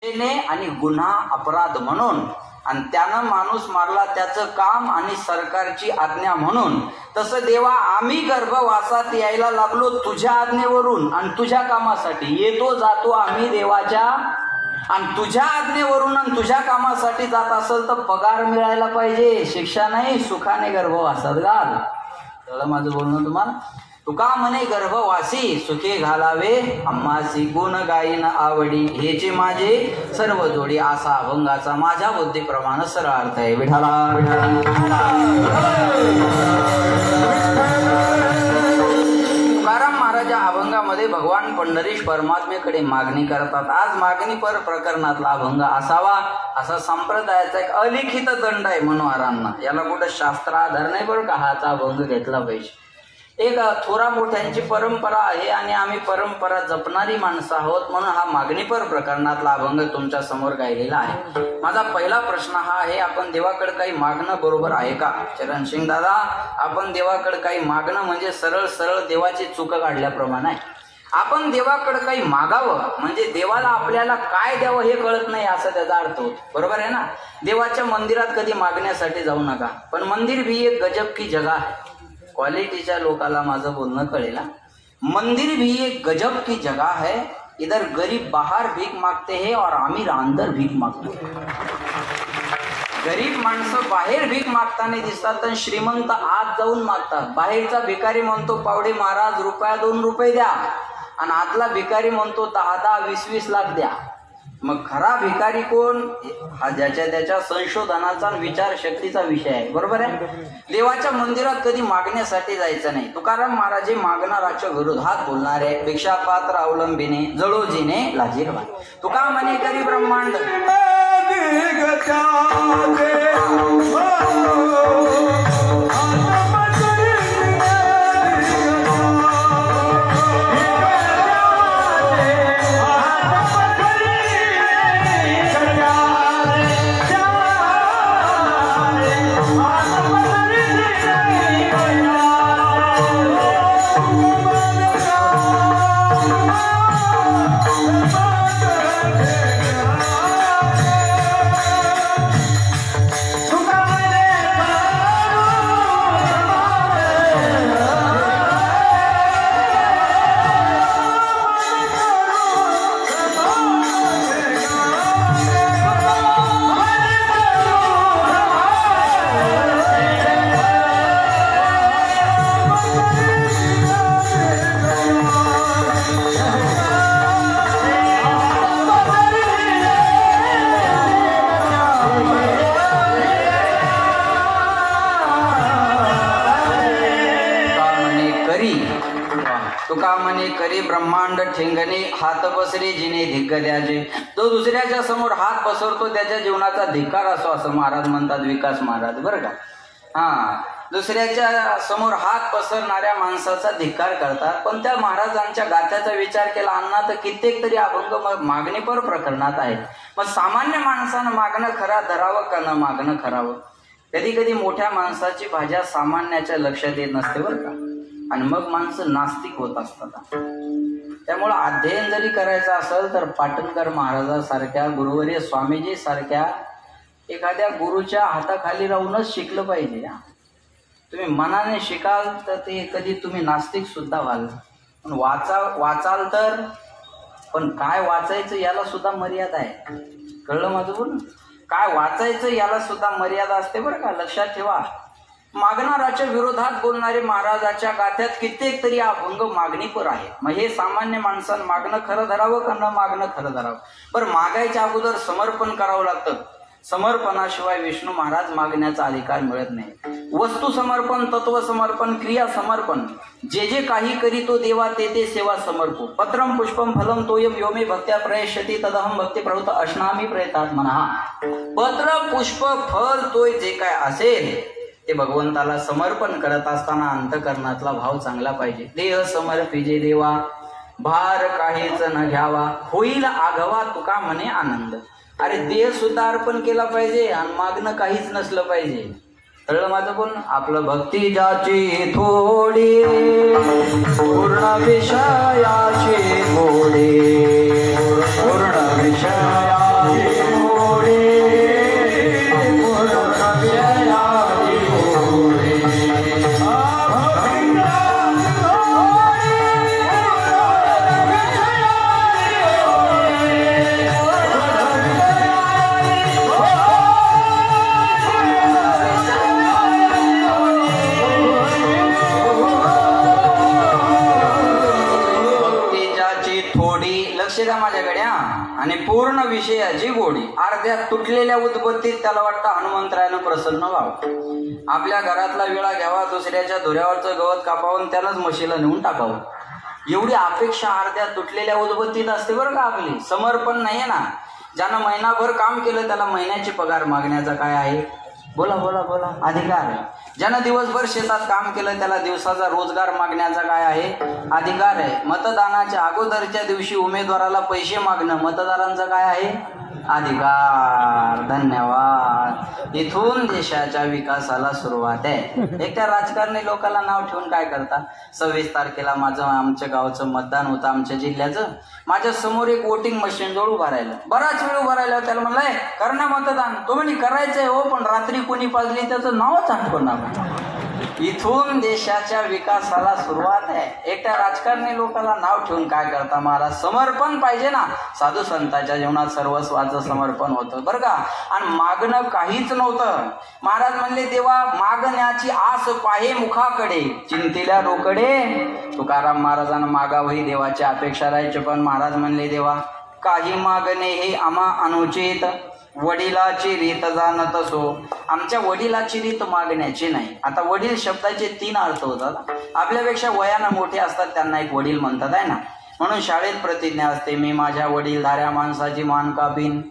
आणि गुन्हा अपराध म्हणून, आणि त्यानं माणूस मारला त्याचं काम आणि सरकारची आज्ञा म्हणून. तसं देवा आम्ही गर्भवासात यायला लागलो तुझ्या आज्ञेवरून आणि तुझ्या कामासाठी. येतो जातो आम्ही देवाच्या आणि तुझ्या आज्ञेवरून आणि तुझ्या कामासाठी जात असेल तर पगार मिळायला पाहिजे, शिक्षा नाही. सुखाने गर्भवासात घाल. कळलं माझं बोलणं तुम्हाला? तुका म्हणे गर्भवासी सुखे घालावे आम्हासी, गुण गायीन आवडी हेची माझे सर्व जोडी. असा अभंगाचा माझ्या बुद्धीप्रमाणे सरळ अर्थ आहे. विठाला तुकाराम महाराज अभंगामध्ये भगवान पंढरीश परमात्मेकडे मागणी करतात. आज मागणी पर प्रकरणातला अभंग असावा असा संप्रदायाचा एक अलिखित दंड आहे मनोहरांना. याला कुठं शास्त्र आधार नाही बरं का, हाचा अभंग घेतला पाहिजे. एक थोरा मोठ्यांची परंपरा आहे आणि आम्ही परंपरा जपणारी माणसं आहोत, म्हणून हा मागणीपर प्रकरणातला अभंग तुमच्या समोर गायलेला आहे. माझा पहिला प्रश्न हा आहे, आपण देवाकडे काही मागणं बरोबर आहे का? चरणसिंग दादा, आपण देवाकडे काही मागणं म्हणजे सरळ सरळ देवाची चूक काढल्याप्रमाणे आहे. आपण देवाकडे काही मागावं म्हणजे देवाला आपल्याला काय द्यावं हे कळत नाही असं त्याचा अर्थ होतो. बरोबर आहे ना? देवाच्या मंदिरात कधी मागण्यासाठी जाऊ नका, पण मंदिर भी एक गजब की जगह है. क्वालिटीच्या लोकाला माझं बोलणं कळेल. मंदिर भी एक गजब की जगह है, इधर गरीब बाहर भीख मागते हैं और अमीर अंदर भीख मागते हैं. गरीब माणसं बाहेर भीक मागताना दिसतात तर श्रीमंत आत जाऊन मागतात. बाहेरचा भिकारी म्हणतो पावडे महाराज रुपया 2 रुपये द्या, आणि आतला भिकारी म्हणतो 10-10, 20-20 लाख द्या. मग खरा भिकारी कोण? हा ज्याच्या त्याच्या संशोधनाचा विचार शक्तीचा विषय आहे. बरोबर आहे? देवाच्या मंदिरात कधी मागण्यासाठी जायचं नाही. तुकाराम महाराज मागणाराच्या विरोधात बोलणारे, भिक्षा पात्र अवलंबीने जळोजीने लाजीरवा. तुका म्हणे करी ब्रह्मांड करी ब्रह्मांड ठेंगणे हात पसरे जिने धिक्क द्याचे. तो दुसऱ्याच्या समोर हात पसरतो त्याच्या जीवनाचा धिक्कार असो असं महाराज म्हणतात, विकास महाराज. बरं का? दुसऱ्याच्या समोर हात पसरणाऱ्या माणसाचा धिक्कार करतात. पण त्या महाराजांच्या गाथ्याचा विचार केला अन्ना तर कित्येक तरी अभंग मागणीपर प्रकरणात आहेत. मग सामान्य माणसानं मागणं खरा धरावं का न मागणं खरावं? कधी कधी मोठ्या माणसाची भाज्या सामान्याच्या लक्षात येत नसते बरं का, आणि मग माणसं नास्तिक होत असतात. त्यामुळं अध्ययन जरी करायचं असेल तर पाटणकर महाराजासारख्या, गुरुवर्य स्वामीजी सारख्या एखाद्या गुरुच्या हाताखाली राहूनच शिकलं पाहिजे. तुम्ही मनाने शिकाल तर ते कधी तुम्ही नास्तिक सुद्धा व्हाल. पण वाचाल तर, पण काय वाचायचं याला सुद्धा मर्यादा आहे. कळलं माझं बोल? काय वाचायचं याला सुद्धा मर्यादा असते बरं का, लक्षात ठेवा. मागणाराच्या विरोधात बोलणारे महाराजाच्या गाथ्यात कित्येक तरी अभंग मागणीपर आहे. मग हे सामान्य माणसानं मागणं खरं धरावं का न मागणं खरं धरावं? बरं, मागायच्या अगोदर समर्पण करावं लागतं. समर्पणाशिवाय विष्णू महाराज मागण्याचा अधिकार मिळत नाही. वस्तू समर्पण, तत्व समर्पण, क्रिया समर्पण, जे जे काही करीतो देवा ते ते सेवा समर्पो. पत्रम पुष्पम फलम तोयम योमे भक्त्या प्रयश्यती तदहम भक्ती प्रवृत्त अश्नामी प्रयतात म्हणा. पत्र पुष्प फल तोय जे काय असेल ते भगवंताला समर्पण करत असताना अंतकरणातला भाव चांगला पाहिजे. देह समर्पिजे देवा भार काहीच न घ्यावा, होईल आघवा तुका म्हणे आनंद. अरे देह सुद्धा अर्पण केला पाहिजे आणि मागणं काहीच नसलं पाहिजे. कळलं माझं बोल? आपलं भक्ती ज्याची थोडी पूर्ण विषयाची थोडी, पूर्ण विषया पूर्ण विषयाची गोडी. अर्ध्या तुटलेल्या उद्बत्तीत त्याला वाटतं हनुमंतरायानं प्रसन्न व्हावं. आपल्या घरातला विळा घ्यावा, दुसऱ्याच्या धुऱ्यावरचं गवत कापावून त्यालाच म्हशीला नेऊन टाकावं, एवढी अपेक्षा अर्ध्या तुटलेल्या उद्बत्तीत असते बरं का आपली. समर्पण नाहीये ना. ज्यानं महिनाभर काम केलं त्याला महिन्याची पगार मागण्याचा काय आहे? बोला बोला बोला, अधिकार आहे. ज्यानं दिवसभर शेतात काम केलं त्याला दिवसाचा रोजगार मागण्याचा काय आहे? अधिकार आहे. मतदानाच्या अगोदरच्या दिवशी उमेदवाराला पैसे मागणं मतदारांचा काय आहे? अधिकार. धन्यवाद. इथून देशाच्या विकासाला सुरुवात आहे. एक त्या राजकारणी लोकांना नाव ठेवून काय करता? 26 तारखेला आमच्या गावचं मतदान होतं, आमच्या जिल्ह्याचं. माझ्या समोर एक वोटिंग मशीन जवळ उभा राहिलं, बराच वेळ उभा राहिला. त्याला म्हणलंय कर ना मतदान. तो म्हणे करायचंय हो, पण रात्री कोणी पाजली त्याचं नावच आठवणार. इथून देशाच्या विकासाला सुरुवात आहे. एकट्या राजकारणी लोकांना नाव ठेवून काय करता महाराज? समर्पण पाहिजे ना. साधू संतांच्या जीवनात सर्वस्वाचं समर्पण होतं बरं का. आणि मागणं काहीच नव्हतं. महाराज म्हणले देवा मागण्याची आस पाहे मुखाकडे, चिंतिल्या रोकडे. तुकाराम महाराजांना मागावही देवाची अपेक्षा राहायची, पण महाराज म्हणले देवा काही मागणे हे आम्हा अनुचित, वडिलाची रीत जाणत असो. आमच्या वडिलाची रीत मागण्याची नाही. आता वडील शब्दाचे 3 अर्थ होतात. आपल्यापेक्षा वयानं मोठे असतात त्यांना एक वडील म्हणतात आहे ना. म्हणून शाळेत प्रतिज्ञा असते, मी माझ्या वडीलधाऱ्या माणसाची मान कापीन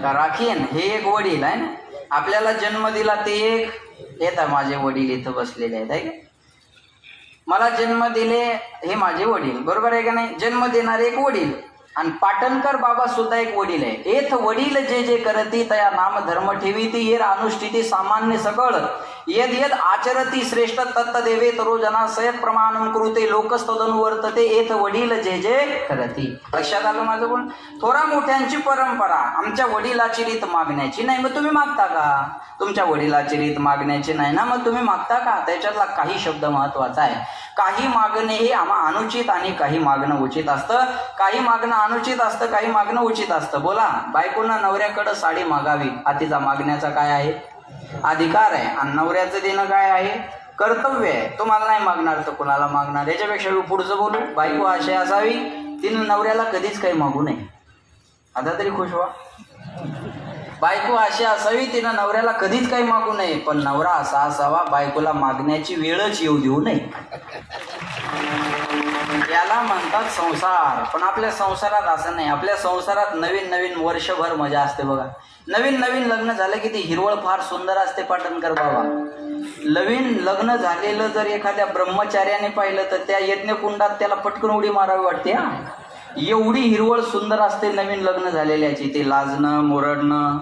का राखीन. हे एक वडील आहे ना. आपल्याला जन्म दिला ते एक येतात माझे वडील इथं बसलेले आहेत आहे का. मला जन्म दिले हे माझे वडील, बरोबर आहे का नाही. जन्म देणारे एक वडील. आणि पाटणकर बाबा सुद्धा एक वडील आहे. एथ वडील जे जे करती तया नाम धर्म ठेवीती, येर अनुष्ठिती सामान्य सकळ, यद यद आचरती श्रेष्ठ तत्त देवे तरो जना सयत प्रमाणम कृते लोकस्तदनुवर्तते. एथ वडील जे जे करती. लक्षात आलं माझं बोल. थोरा मोठ्यांची परंपरा. आमच्या वडिलाची रीत मागण्याची नाही, मग तुम्ही मागता का? तुमच्या वडिलाची रीत मागण्याची नाही ना, मग तुम्ही मागता का? त्याच्यातला काही शब्द महत्वाचा आहे. काही मागणे हे आम्हा अनुचित आणि काही मागणं उचित असतं. काही मागणं अनुचित असतं, काही मागणं उचित असतं. बोला, बायकोनं नवऱ्याकडे साडी मागावी हा तिचा मागण्याचा काय आहे? अधिकार आहे. आणि नवऱ्याचं देणं काय आहे? कर्तव्य आहे. तुम्हाला नाही मागणार तर कुणाला मागणार? याच्यापेक्षा मी पुढचं बोलू. बायको अशी असावी तिनं नवऱ्याला कधीच काही मागू नये. आता तरी खुश व्हा. बायको अशी असावी तिनं नवऱ्याला कधीच काही मागू नये, पण नवरा असा असावा बायकोला मागण्याची वेळच येऊ देऊ नये. याला म्हणतात संसार. पण आपल्या संसारात असं नाही. आपल्या संसारात नवीन नवीन वर्षभर मजा असते बघा. नवीन नवीन लग्न झालं की ती हिरवळ फार सुंदर असते पाटणकर बाबा. नवीन लग्न झालेलं जर एखाद्या ब्रह्मचार्याने पाहिलं तर त्या यज्ञकुंडात त्याला पटकन उडी मारावी वाटते. एवढी हिरवळ सुंदर असते नवीन लग्न झालेल्याची. ते लाजणं मोरडणं,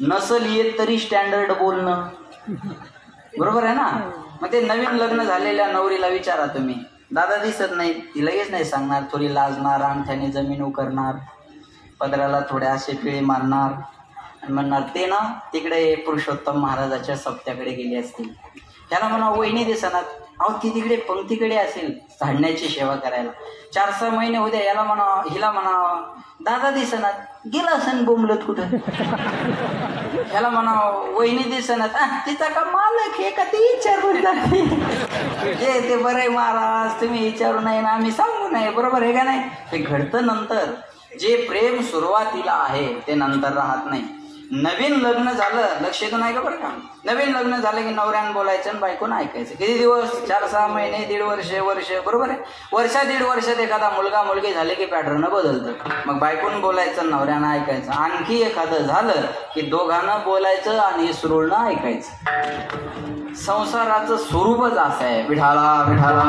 नसल येत तरी स्टँडर्ड बोलणं, बरोबर आहे ना. मग ते नवीन लग्न झालेल्या नवरीला विचारा तुम्ही, दादा दिसत नाही, ती लगेच नाही सांगणार. थोडी लाजणार, अंगठ्याने जमीन उकरणार, पदराला थोड्या असे पिळे मारणार आणि म्हणणार ते ना तिकडे पुरुषोत्तम महाराजाच्या सप्त्याकडे गेले असतील. त्याला म्हणा वहिनी दिसणार, अहो ती तिकडे पंक्तीकडे असेल झाडण्याची सेवा करायला. 4-6 महिने होत्या. याला म्हणा, हिला म्हणा दादा दिसणार, गेला असेल बोंबलत कुठं. ह्याला म्हणा वहिनी दिसणार, तिचा का मालक हे का ते विचारून हे ते बरं आहे महाराज, तुम्ही विचारू नाही ना आम्ही सांगू नाही, बरोबर आहे का नाही. हे घडतं नंतर. जे प्रेम सुरुवातीला आहे ते नंतर राहत नाही. नवीन लग्न झालं, लक्ष येतो नाही का बरं का. नवीन लग्न झालं की नवऱ्यानं बोलायचं आणि बायकोनं ऐकायचं. किती दिवस? 4-6 महिने, 1.5 वर्ष, बरोबर आहे. 1-1.5 वर्षात एखादा मुलगा मुलगी झाले की पॅटर्न बदलतं. मग बायकोनं बोलायचं, नवऱ्यानं ऐकायचं. आणखी एखादं झालं की दोघांना बोलायचं आणि सुरुळनं ऐकायचं. संसाराचं स्वरूपच असं आहे. विठाला विठाला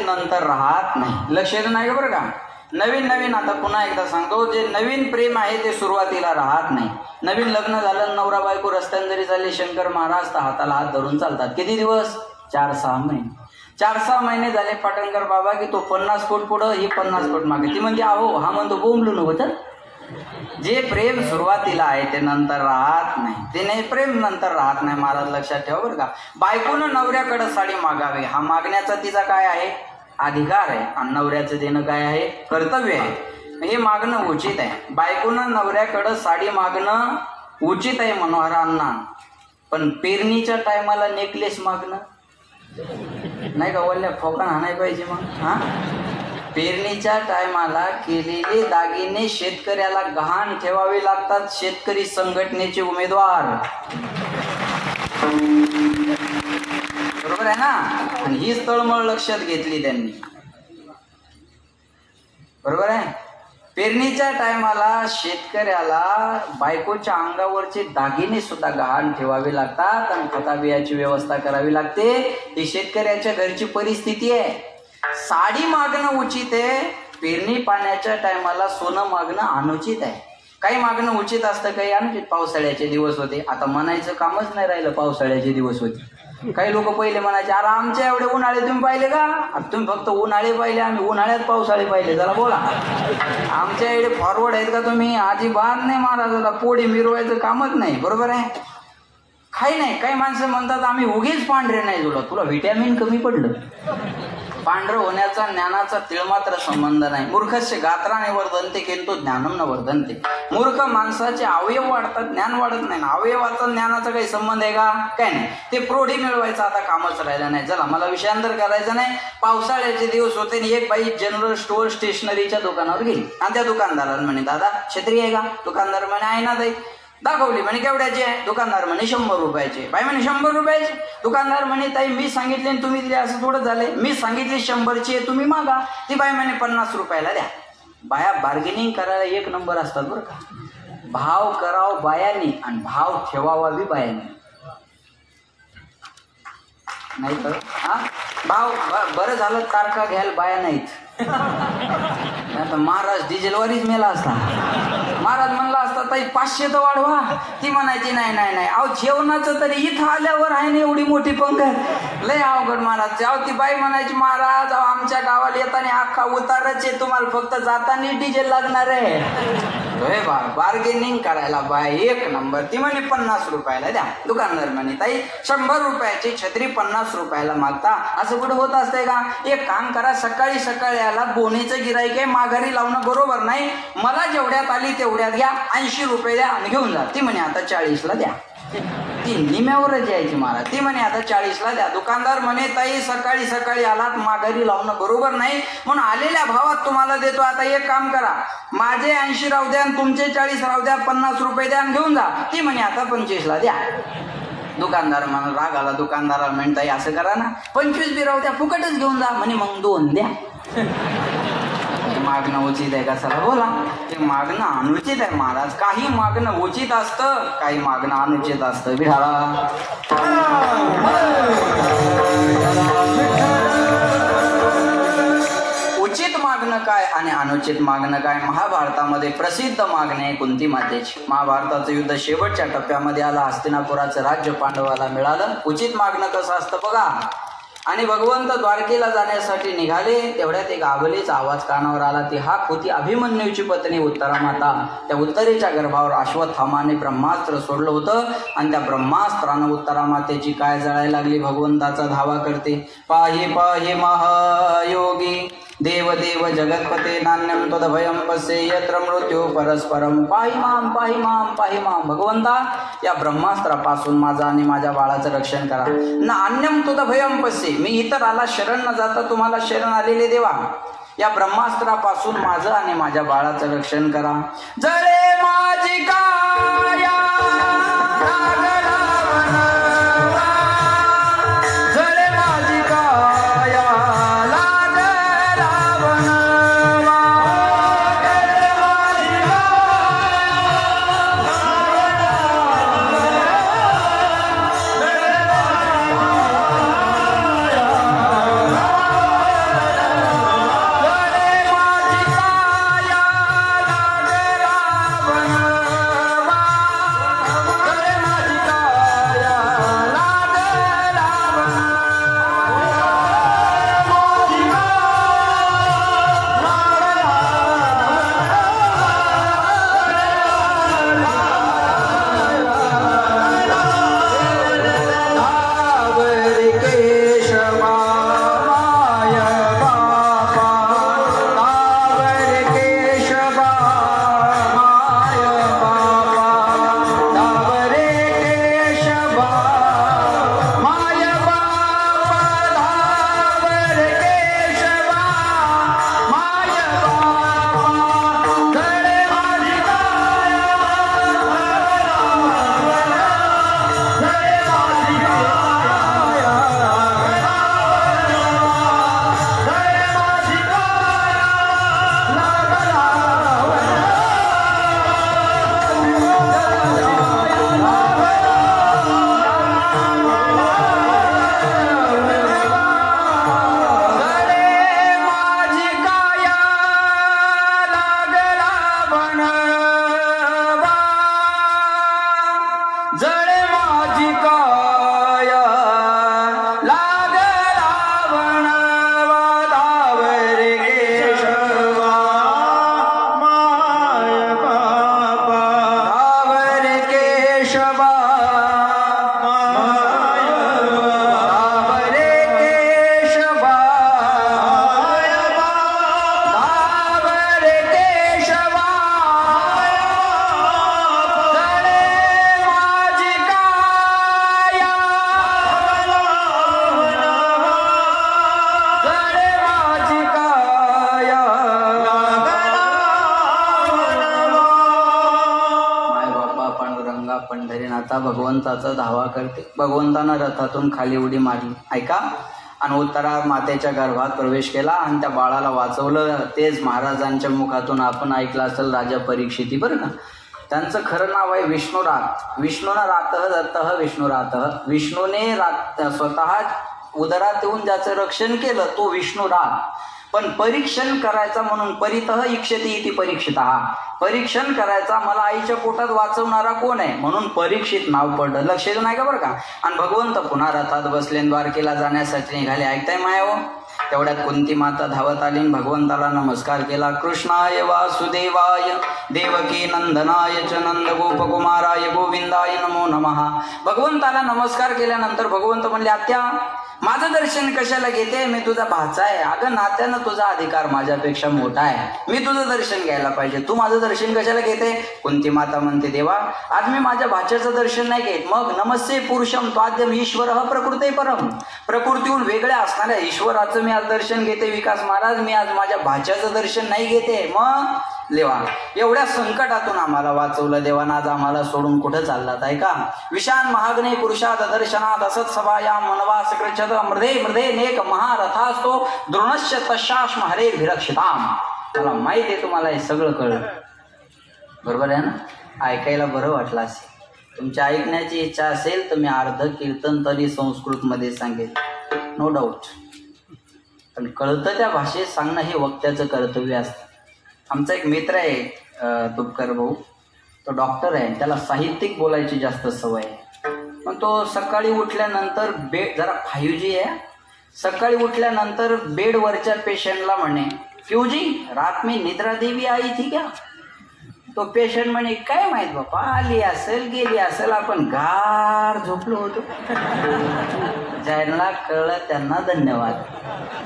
नंतर राहत नाही. लक्ष येत नाही का बरं का. नवीन नवीन, आता पुन्हा एकदा सांगतो, जे नवीन प्रेम आहे ते सुरुवातीला राहत नाही. नवीन लग्न झालं, नवरा बायको रस्त्याने जरी चालले शंकर महाराज तर हाताला हात धरून चालतात. किती दिवस? 4-6 महिने. 4-6 महिने झाले पाटणकर बाबा की तो 50 फूट पुढं, ही 50 फूट मागे. ती म्हणते अहो, हा म्हणतो बोंबलू नको. तर जे प्रेम सुरुवातीला आहे ते नंतर राहत नाही. ते नाही प्रेम नंतर राहत नाही. महाराज लक्षात ठेवा बरं का. बायकोनं नवऱ्याकडे साडी मागावी, हा मागण्याचा तिचा काय आहे? अधिकार आहे. आणि नवऱ्याचं देणं काय आहे? कर्तव्य आहे. हे मागणं उचित आहे. बायकोनं नवऱ्याकडं साडी मागणं उचित आहे मनोहरांना. पण पेरणीच्या टायमाला नेकलेस मागणं नाही का? वल्ल्या फोकान आणाय पाहिजे मग. हा, पेरणीच्या टायमाला केलेले दागिने शेतकऱ्याला गहाण ठेवावे लागतात. शेतकरी संघटनेचे उमेदवार, बरोबर आहे ना? आणि हीच तळमळ लक्षात घेतली त्यांनी, बरोबर आहे. पेरणीच्या टायमाला शेतकऱ्याला बायकोच्या अंगावरचे दागिने सुद्धा गहाण ठेवावे लागतात आणि खताबियाची व्यवस्था करावी लागते. ही शेतकऱ्याच्या घरची परिस्थिती आहे. साडी मागणं उचित आहे. पेरणी पाण्याच्या टायमाला सोनं मागणं अनुचित आहे. काही मागणं उचित असतं, काही अनुचित. पावसाळ्याचे दिवस होते, आता म्हणायचं कामच नाही राहिलं. पावसाळ्याचे दिवस होते. काही लोक पहिले म्हणायचे अरे आमच्या एवढे उन्हाळे तुम्ही पाहिले का? तुम्ही फक्त उन्हाळे पाहिले, आम्ही उन्हाळ्यात पावसाळे पाहिले. जरा बोला, आमच्या एवढे फॉरवर्ड आहेत का तुम्ही? अजिबात नाही. महाराजाला पोळी मिरवायचं कामच नाही, बरोबर आहे. काही नाही. काही माणसं म्हणतात आम्ही उगीच पांढरे नाही जुळत. तुला व्हिटॅमिन कमी पडलं. पांढरं होण्याचा ज्ञानाचा तिळमात्र संबंध नाही. मूर्खस्य गात्राने वर्धनते किंतु ज्ञानम न वर्धनते. मूर्ख माणसाचे अवयव वाढतात, ज्ञान वाढत नाही. अवयवाचा ज्ञानाचा काही संबंध आहे का? काय नाही. ते प्रौढी मिळवायचं आता कामच राहिलं नाही. चला, मला विषयांतर करायचं नाही. पावसाळ्याचे दिवस होते आणि एक बाई जनरल स्टोअर स्टेशनरीच्या दुकानावर गेली आणि त्या दुकानदाराला म्हणे दादा छत्री आहे का? दुकानदार म्हणे आहे ना ताई. दाखवली. म्हणे केवढ्याची आहे? दुकानदार म्हणे 100 रुपयाची. बाई म्हणे 100 रुपयाची? दुकानदार म्हणे ताई मी सांगितले आणि तुम्ही दिले असं थोडं झालंय. मी सांगितली 100ची आहे, तुम्ही मागा. ती बाई म्हणे 50 रुपयाला द्या. बाया बार्गेनिंग करायला एक नंबर असतात बरं का. भाव कराव बायानी आणि भाव ठेवावा बी बायानी. नाही तर हा भाव बरं झालं तारखा घ्यायला बाया नाहीत. आता महाराज डिझेलवरच मेला असता. महाराज म्हणला असता ताई 500 तर वाढवा. ती म्हणायची नाही नाही नाही. अहो जेवणाचं तरी इथं आल्यावर आहे ना एवढी मोठी पंगत. लय अवघड महाराज. अहो ती बाई म्हणायची महाराज अहो आमच्या गावाला येताना अख्खा उतारच आहे, तुम्हाला फक्त जाताना डिझेल लागणार आहे. बार्गेनिंग करायला बाय एक नंबर. ती म्हणे 50 रुपयाला द्या. दुकानदार म्हणे ताई 100 रुपयाची छत्री 50 रुपयाला मागता. असं कुठं होत असतंय का? एक काम करा, सकाळी सकाळी याला बोनीचं गिराईक आहे, माघारी लावणं बरोबर नाही. मला जेवढ्यात आली तेवढ्यात घ्या, 80 रुपये द्या आणि घेऊन जा. ती म्हणे आता 40ला द्या. ती निम्यावरच यायची महाराज. ती म्हणे आता 40ला द्या. दुकानदार म्हणे ताई सकाळी सकाळी आलात, माघारी लावणं बरोबर नाही, म्हणून आलेल्या भावात तुम्हाला देतो. आता एक काम करा, माझे 80 राहू द्या आणि तुमचे 40 राहू द्या, 50 रुपये द्या आणि घेऊन जा. ती म्हणे आता 25ला द्या. दुकानदार म्हणून राग आला. दुकानदाराला म्हणताय असं करा ना, 25 बी राहू द्या, फुकटच घेऊन जा. म्हणे मग 2 द्या. मागणं उचित आहे का? चला बोला. ते मागणं अनुचित आहे महाराज. काही मागणं उचित असतं, काही मागणं अनुचित असतं. बिहारा उचित मागणं काय आणि अनुचित मागणं काय? महाभारतामध्ये प्रसिद्ध मागणी आहे कुंती मातेची. महाभारताचं युद्ध शेवटच्या टप्प्यामध्ये आला. हस्तिनापुराचं राज्य पांडवाला मिळालं. उचित मागणं कसं असतं बघा. आणि भगवंत द्वारकेला जाण्यासाठी निघाले, तेवढ्यात एक आबलीचा आवाज कानावर आला. ती हाक होती अभिमन्यूची पत्नी उत्तरा माता. त्या उत्तरेच्या गर्भावर अश्वत्थामाने ब्रह्मास्त्र सोडलं होतं आणि त्या ब्रह्मास्त्रानं उत्तरा मातेची काय जळायला लागली. भगवंताचा धावा करते. पाहि पाहि महायोगी देव देव जगतपते नान्यम तदभयम पश्ये यत्र मृत्यू परस्परम. पाहि माम पाहि माम पाहि माम. भगवंता या ब्रह्मास्त्रापासून माझं आणि माझ्या बाळाचं रक्षण करा. नान्यम तदभयम पश्ये. मी इतराला शरण न जाता तुम्हाला शरण आलेले देवा, या ब्रह्मास्त्रापासून माझं आणि माझ्या बाळाचं रक्षण करा. जळे माझी काया करता भगवंताचा धावा करते. भगवंतानं रथातून खाली उडी मारली, ऐका, आणि उत्तरा मातेच्या गर्भात प्रवेश केला आणि त्या बाळाला वाचवलं. तेच महाराजांच्या मुखातून आपण ऐकलं असेल, राजा परीक्षिती, बरं का. त्यांचं खरं नाव आहे विष्णुरात. विष्णूनं रातः दत्तः विष्णुरातः. विष्णूने स्वतः उदरात येऊन ज्याचं रक्षण केलं तो विष्णुरात. पण परीक्षण करायचा म्हणून परितः इक्षति इति परीक्षिता. परीक्षण करायचा, मला आईच्या पोटात वाचवणारा कोण आहे म्हणून परीक्षित नाव पडलं. लक्ष देऊ नाही का बरं का. आणि भगवंत पुन्हा रथात बसले, द्वारकेला जाण्यासाठी निघाले. ऐकताय मायावो. तेवढ्यात कुंती माता धावत आली, भगवंताला नमस्कार केला. कृष्णाय वासुदेवाय देवकी नंदनाय च नंद गोपकुमाराय गोविंदाय नमो नमः. भगवंताला नमस्कार केल्यानंतर भगवंत म्हणले, आत्या माझं दर्शन कशाला घेते, मी तुझा भाचा आहे. अगं नात्यानं तुझा अधिकार माझ्यापेक्षा मोठा आहे, मी तुझं दर्शन घ्यायला पाहिजे, तू माझं दर्शन कशाला घेते. कुंती माता म्हणते, देवा आज मी माझ्या भाच्याचं दर्शन नाही घेत. मग नमस्ते पुरुषम त्वाद्यम ईश्वर प्रकृते परम. प्रकृतीहून वेगळ्या असणाऱ्या ईश्वराचं मी आज दर्शन घेते. विकास महाराज, मी आज माझ्या भाच्याचं दर्शन नाही घेते. मग देवा एवढ्या संकटातून आम्हाला वाचवलं, देवानं आज आम्हाला सोडून कुठं चाललात, आहे का. विशान महाग्ने पुरुषात दर्शनात असत सभाया मनवास कृच्छत मृदे मृदे नेक महारथास्तो द्रोणश्य तशाश हरे विरक्षिताम. मला माहित आहे तुम्हाला हे सगळं कळलं, बरोबर आहे ना. ऐकायला बरं वाटलं असेल. तुमच्या ऐकण्याची इच्छा असेल तर मी अर्ध कीर्तन तरी संस्कृतमध्ये सांगेल, नो डाऊट. पण कळतं त्या भाषेत सांगणं हे वक्त्याचं कर्तव्य असतं. आमचा एक मित्र आहे तुपकर भाऊ, तो डॉक्टर आहे, त्याला साहित्यिक बोलायची जास्त सवय आहे. पण तो सकाळी उठल्यानंतर बेड जरा 5G आहे, सकाळी उठल्यानंतर बेडवरच्या पेशंटला म्हणे, फ्यूजी रात में निद्रा देवी आई थी क्या. तो पेशंट म्हणे, काय माहित बापा, आली असेल गेली असेल, आपण गार झोपलो होतो. ज्यांना कळलं त्यांना धन्यवाद.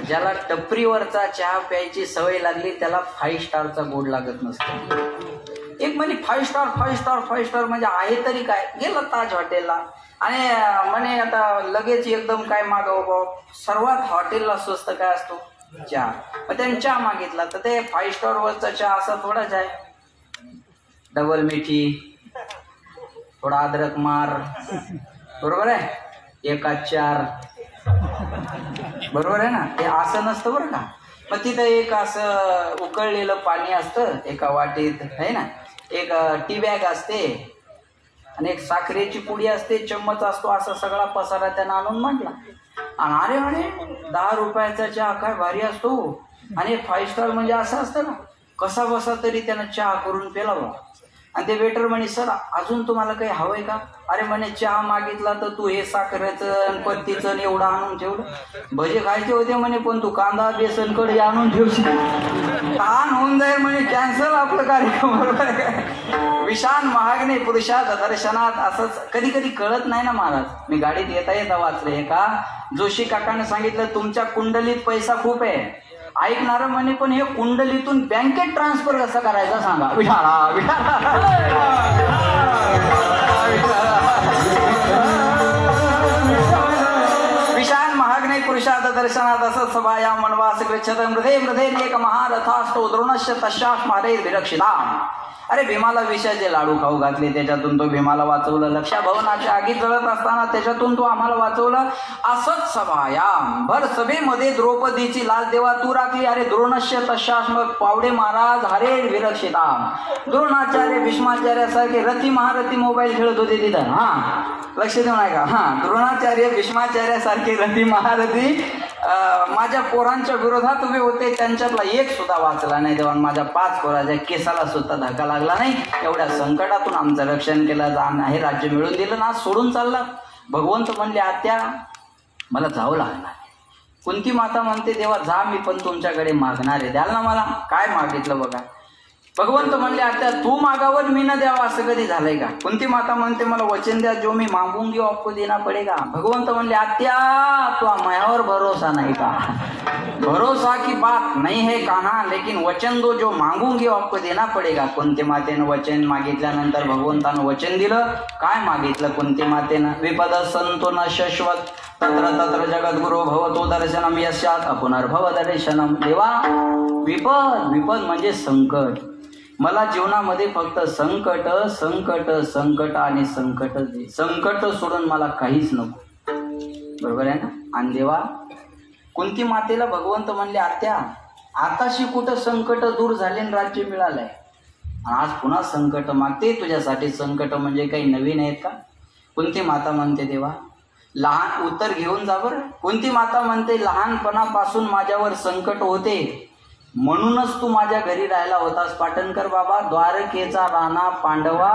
ज्याला टपरीवरचा चहा प्यायची सवय लागली त्याला 5 स्टारचा गोड लागत नसतो. एक म्हणे 5 स्टार म्हणजे आहे तरी काय. गेलं ताज हॉटेलला आणि म्हणे आता लगेच एकदम काय मागावं, सर्वात हॉटेलला स्वस्त काय असतो, चहा. मग त्याने चहा मागितला तर ते 5 स्टारवरचा चहा असा थोडाच आहे, डबल मिठी, थोडा अद्रक मार, बरोबर आहे, 1 4, बरोबर आहे ना. ते असं नसतं बरं का. मग तिथं एक असं उकळलेलं पाणी असतं एका वाटीत, आहे ना, एक टी बॅग असते आणि एक साखरेची पुडी असते, चम्मच असतो, असा सगळा पसारा त्यानं आणून म्हटला. आणि अरे म्हणे 10 रुपयाचा चहा काय भारी असतो. आणि 5 स्टार म्हणजे असं असतं ना. कसा बसा तरी त्यानं चहा करून पेला बा. आणि ते वेटर म्हणे, सर अजून तुम्हाला काही हवंय का. अरे म्हणे चहा मागितला तर तू हे साखरेचं पत्तीचं एवढं आणून ठेवलं. भजे खायचे होते म्हणे पण तू कांदा बेसन कढी आणून ठेवशील, ताण होऊन जाईल म्हणे, कॅन्सल आपलं कार्यक्रम, बरोबर आहे. विशान महाग्ने पुरुषात दर्शनात. असंच कधी कधी कळत नाही ना महाराज. मी गाडीत येता येता वाचले का, जोशी काकाने सांगितलं तुमच्या कुंडलीत पैसा खूप आहे. ऐकणार म्हणे पण हे कुंडलीतून बँकेत ट्रान्सफर कसं करायचा सांगा. विठाला विशान महाग्ने पुरुषात दर्शनात असत सभाया मनवास गच्छत मृदे मृदे नेक महारथास्तो द्रोणश्य तशाश मारे विरक्षिता. अरे भीमाला विषाचे लाडू खाऊ घातले, त्याच्यातून तो भीमाला वाचवलं. लक्षा भवनाच्या आगीत जळत असताना त्याच्यातून तो आम्हाला वाचवलं. असत सभाया भर सभेमध्ये द्रौपदीची लाज देवा तू राखली. अरे द्रोणश्य तशाश, मग पावडे महाराज हरे विरक्षिता. द्रोणाचार्य भीष्माचार्यासारखे रथी महारथी मोबाईल खेळत होते तिथं. हा लक्ष देऊ नाही का. हा द्रोणाचार्य भीष्माचार्यासारखे रथी महारथी माझ्या पोरांच्या विरोधात उभे होते, त्यांच्यातला एक सुद्धा वाचला नाही. देवान माझ्या 5 पोराच्या केसाला सुद्धा धक्का लागला नाही. एवढ्या संकटातून आमचं रक्षण केलं. हे राज्य मिळून दिलं ना, सोडून चालला. भगवंत म्हणले, आत्या मला जावं लागणार. कुंती माता म्हणते, देवा जा, मी पण तुमच्याकडे मागणार आहे, द्याल ना मला. काय मागितलं बघा. भगवंत म्हणले, आत्या तू मागावर मी न द्यावा असं कधी झालंय का. कुंती माता म्हणते, मला वचन द्या, जो मी मागूंगी आपको देना पडेगा. भगवंत म्हणले, आत्या तू मायावर भरोसा नाही का. भरोसा की बात नहीं है कान्हा, लेकिन वचन दो, जो मागूंगी आपको देना पडेगा. कुंती मातेनं वचन मागितल्यानंतर भगवंतानं वचन दिलं. काय मागितलं कुंती मातेनं. विपद संतो न शश्वत तत्र तत्र जगद्गुरु भवतो दर्शनम यस्यात अपुनर्भव दर्शनम. देवा विपद, विपद म्हणजे संकट. मला जीवनामध्ये फक्त संकट संकट संकट आणि संकट दे. संकट सोडून मला काहीच नको. बरोबर आहे ना. आणि देवा कुंती मातेला भगवंत म्हणले, आत्या आताशी कुठं संकट दूर झाले आणि राज्य मिळालंय, आज पुन्हा संकट मागते. तुझ्यासाठी संकट म्हणजे काही नवीन आहेत का? कुंती माता म्हणते, देवा लहान उत्तर घेऊन जा बरं. कुंती माता म्हणते, लहानपणापासून माझ्यावर संकट होते म्हणूनच तू माझ्या घरी राहायला होतास पाटणकर बाबा. द्वारकेचा राणा पांडवा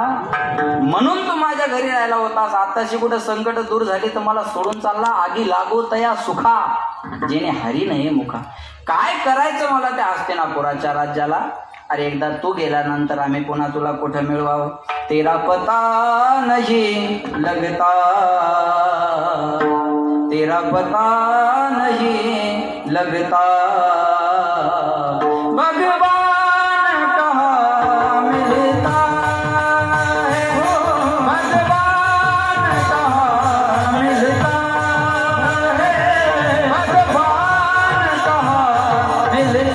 म्हणून तू माझ्या घरी राहायला होतास. आताशी कुठं संकट दूर झाली तर मला सोडून चालला. आगी लागो तया सुखा जेणे हरी नाही मुखा. काय करायचं मला त्या हस्तिनापुराच्या राज्याला? अरे एकदा तू गेल्यानंतर आम्ही पुन्हा तुला कुठं मिळवावं? तेरा पता नहीं लगता, तेरा पता नहीं लगता, भगवान कहाँ मिलता है, भगवान कहाँ मिलता है, भगवान कहाँ मिलता है, भगवान कहाँ मिलता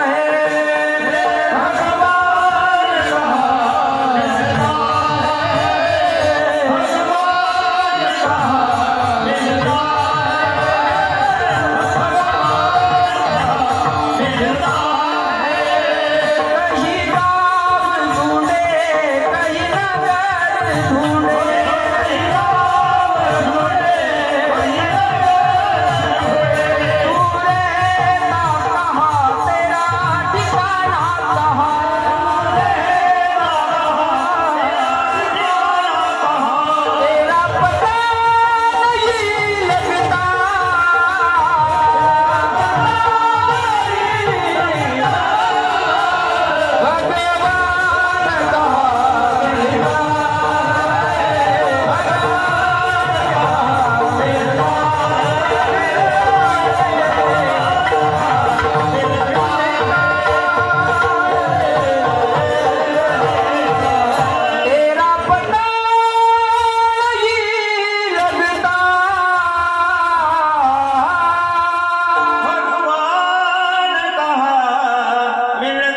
है, भगवान कहाँ मिलता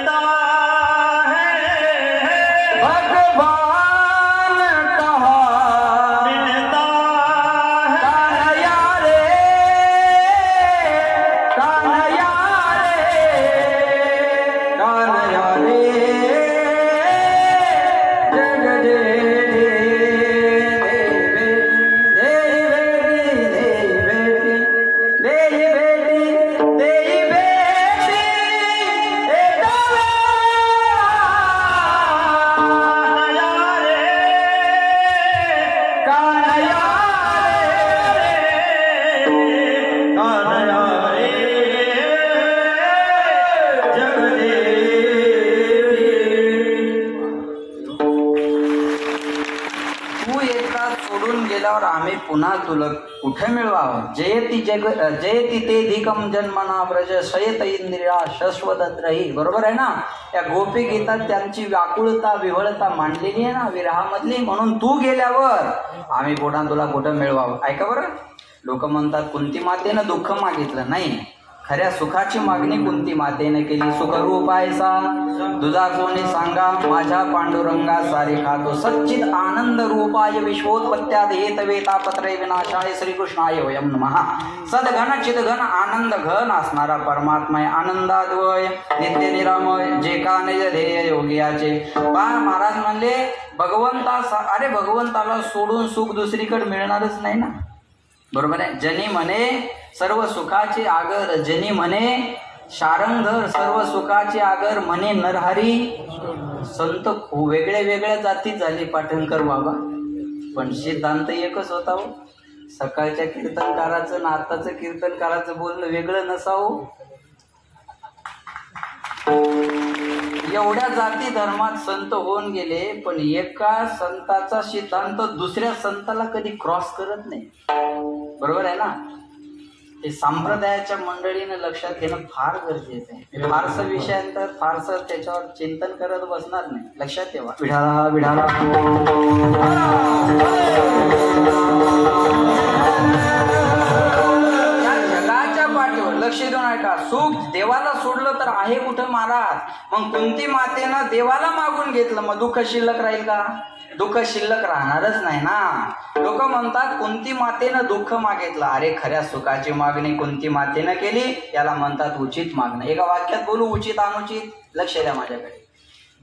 आम्ही पुन्हा तुला कुठे मिळवावं? जयती जयती ते धिकम जन्मना व्रज शयत इंद्रिया शश्वत रही. बरोबर आहे ना. या गोपी गीतात त्यांची व्याकुळता विव्हळता मांडलेली आहे ना विरहामधली. म्हणून तू गेल्यावर आम्ही पुन्हा तुला कुठं मिळवावं? ऐका बरं. लोक म्हणतात कुंती मातेनं दुःख मागितलं. नाही, खऱ्या सुखाची मागणी कुंती मातेने केली. सुखरूप आहेसा तुझा कोणी सांगा, माझ्या पांडुरंगा सारे खातो. सच्चित आनंद रूपाय विश्वोत्पत्त्याद हेतवे तापत्रय विनाशाय श्रीकृष्णाय वयं नमः. सद्घन चिदघन आनंद घन असणारा परमात्मा आनंदाद्वय नित्य निरामय जे का निज ध्येय योगियाचे. महाराज म्हणले अरे भगवंताला सोडून सुख दुसरीकडे मिळणारच नाही ना. बरोबर आहे. जनी म्हणे सर्व सुखाचे आगर, जनी म्हणे शारंगधर सर्व सुखाचे आगर, म्हणे नरहरी. संत वेगळ्या वेगळ्या जाती झाले पाटणकर बाबा, पण सिद्धांत एकच होता हो. सकाळच्या कीर्तनकाराचं ना आताचं कीर्तनकाराचं बोलणं वेगळं नसावं. एवढ्या जाती धर्मात संत होऊन गेले, पण एका संताचा सिद्धांत दुसऱ्या संताला कधी क्रॉस करत नाही. बरोबर आहे ना. हे संप्रदायाच्या मंडळीनं लक्षात घेणं फार गरजेचं आहे. फारसं विषयांतर फारसं त्याच्यावर चिंतन करत बसणार नाही. लक्षात ठेवा. विढाला विढाला या जगाच्या पाठीवर लक्ष देऊन ऐका, सुख देवाला सोडलं तर आहे कुठं महाराज? मग कुंती मातेनं देवाला मागून घेतलं, मग दुःख शिल्लक राहील का? दुःख शिल्लक राहणारच नाही ना. लोक म्हणतात कुंती मातेनं दुःख मागितलं. अरे खऱ्या सुखाची मागणी कुंती मातेनं केली, याला म्हणतात उचित मागणं. एका वाक्यात बोलू, उचित अनुचित? लक्ष द्या माझ्याकडे.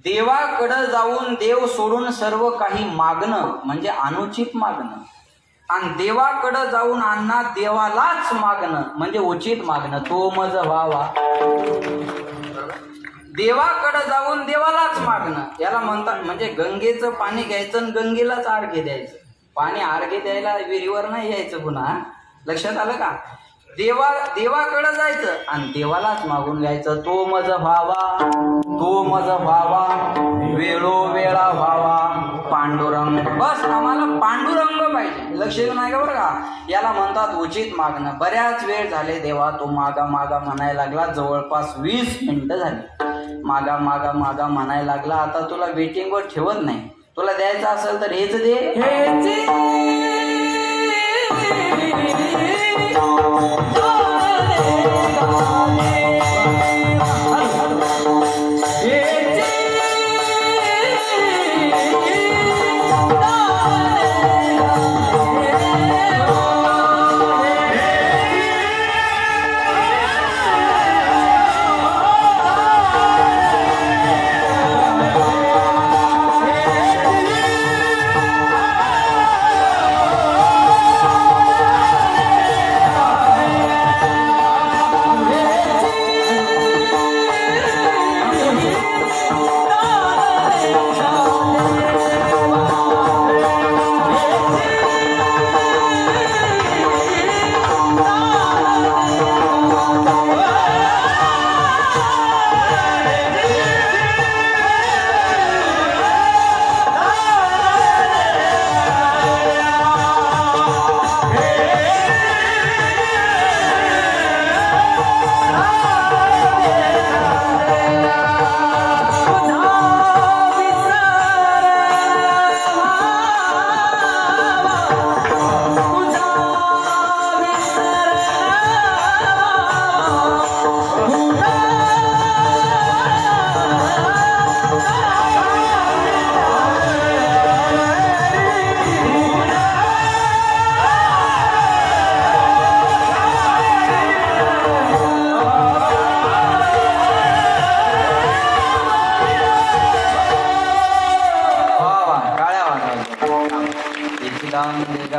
देवाकडं जाऊन देव सोडून सर्व काही मागणं म्हणजे अनुचित मागणं, आणि देवाकडं जाऊन अण्णा देवालाच मागणं म्हणजे उचित मागणं. तो मज व्हावा. देवाकडं जाऊन देवालाच मागणं याला म्हणतात, म्हणजे गंगेचं पाणी घ्यायचं आणि गंगेलाच अर्घ्य द्यायचं. पाणी अर्घ्य द्यायला विहिरीवर नाही यायचं पुन्हा. लक्षात आलं का? देवाकडं जायचं आणि देवालाच मागून घ्यायचं. तो मज व्हावा, तो मज व्हावा, वेळोवेळा व्हावा पांडुरंग. बस आम्हाला पांडुरंग पाहिजे. लक्ष देऊन आहे का बरं का? याला म्हणतात उचित मागणं. बऱ्याच वेळ झाले देवा तो मागा मागा म्हणायला लागला. जवळपास 20 मिनिटं झाली. मागा मागा मागा म्हणायला लागला. आता तुला वेटिंगवर ठेवत नाही. तुला द्यायचं असेल तर हेच दे.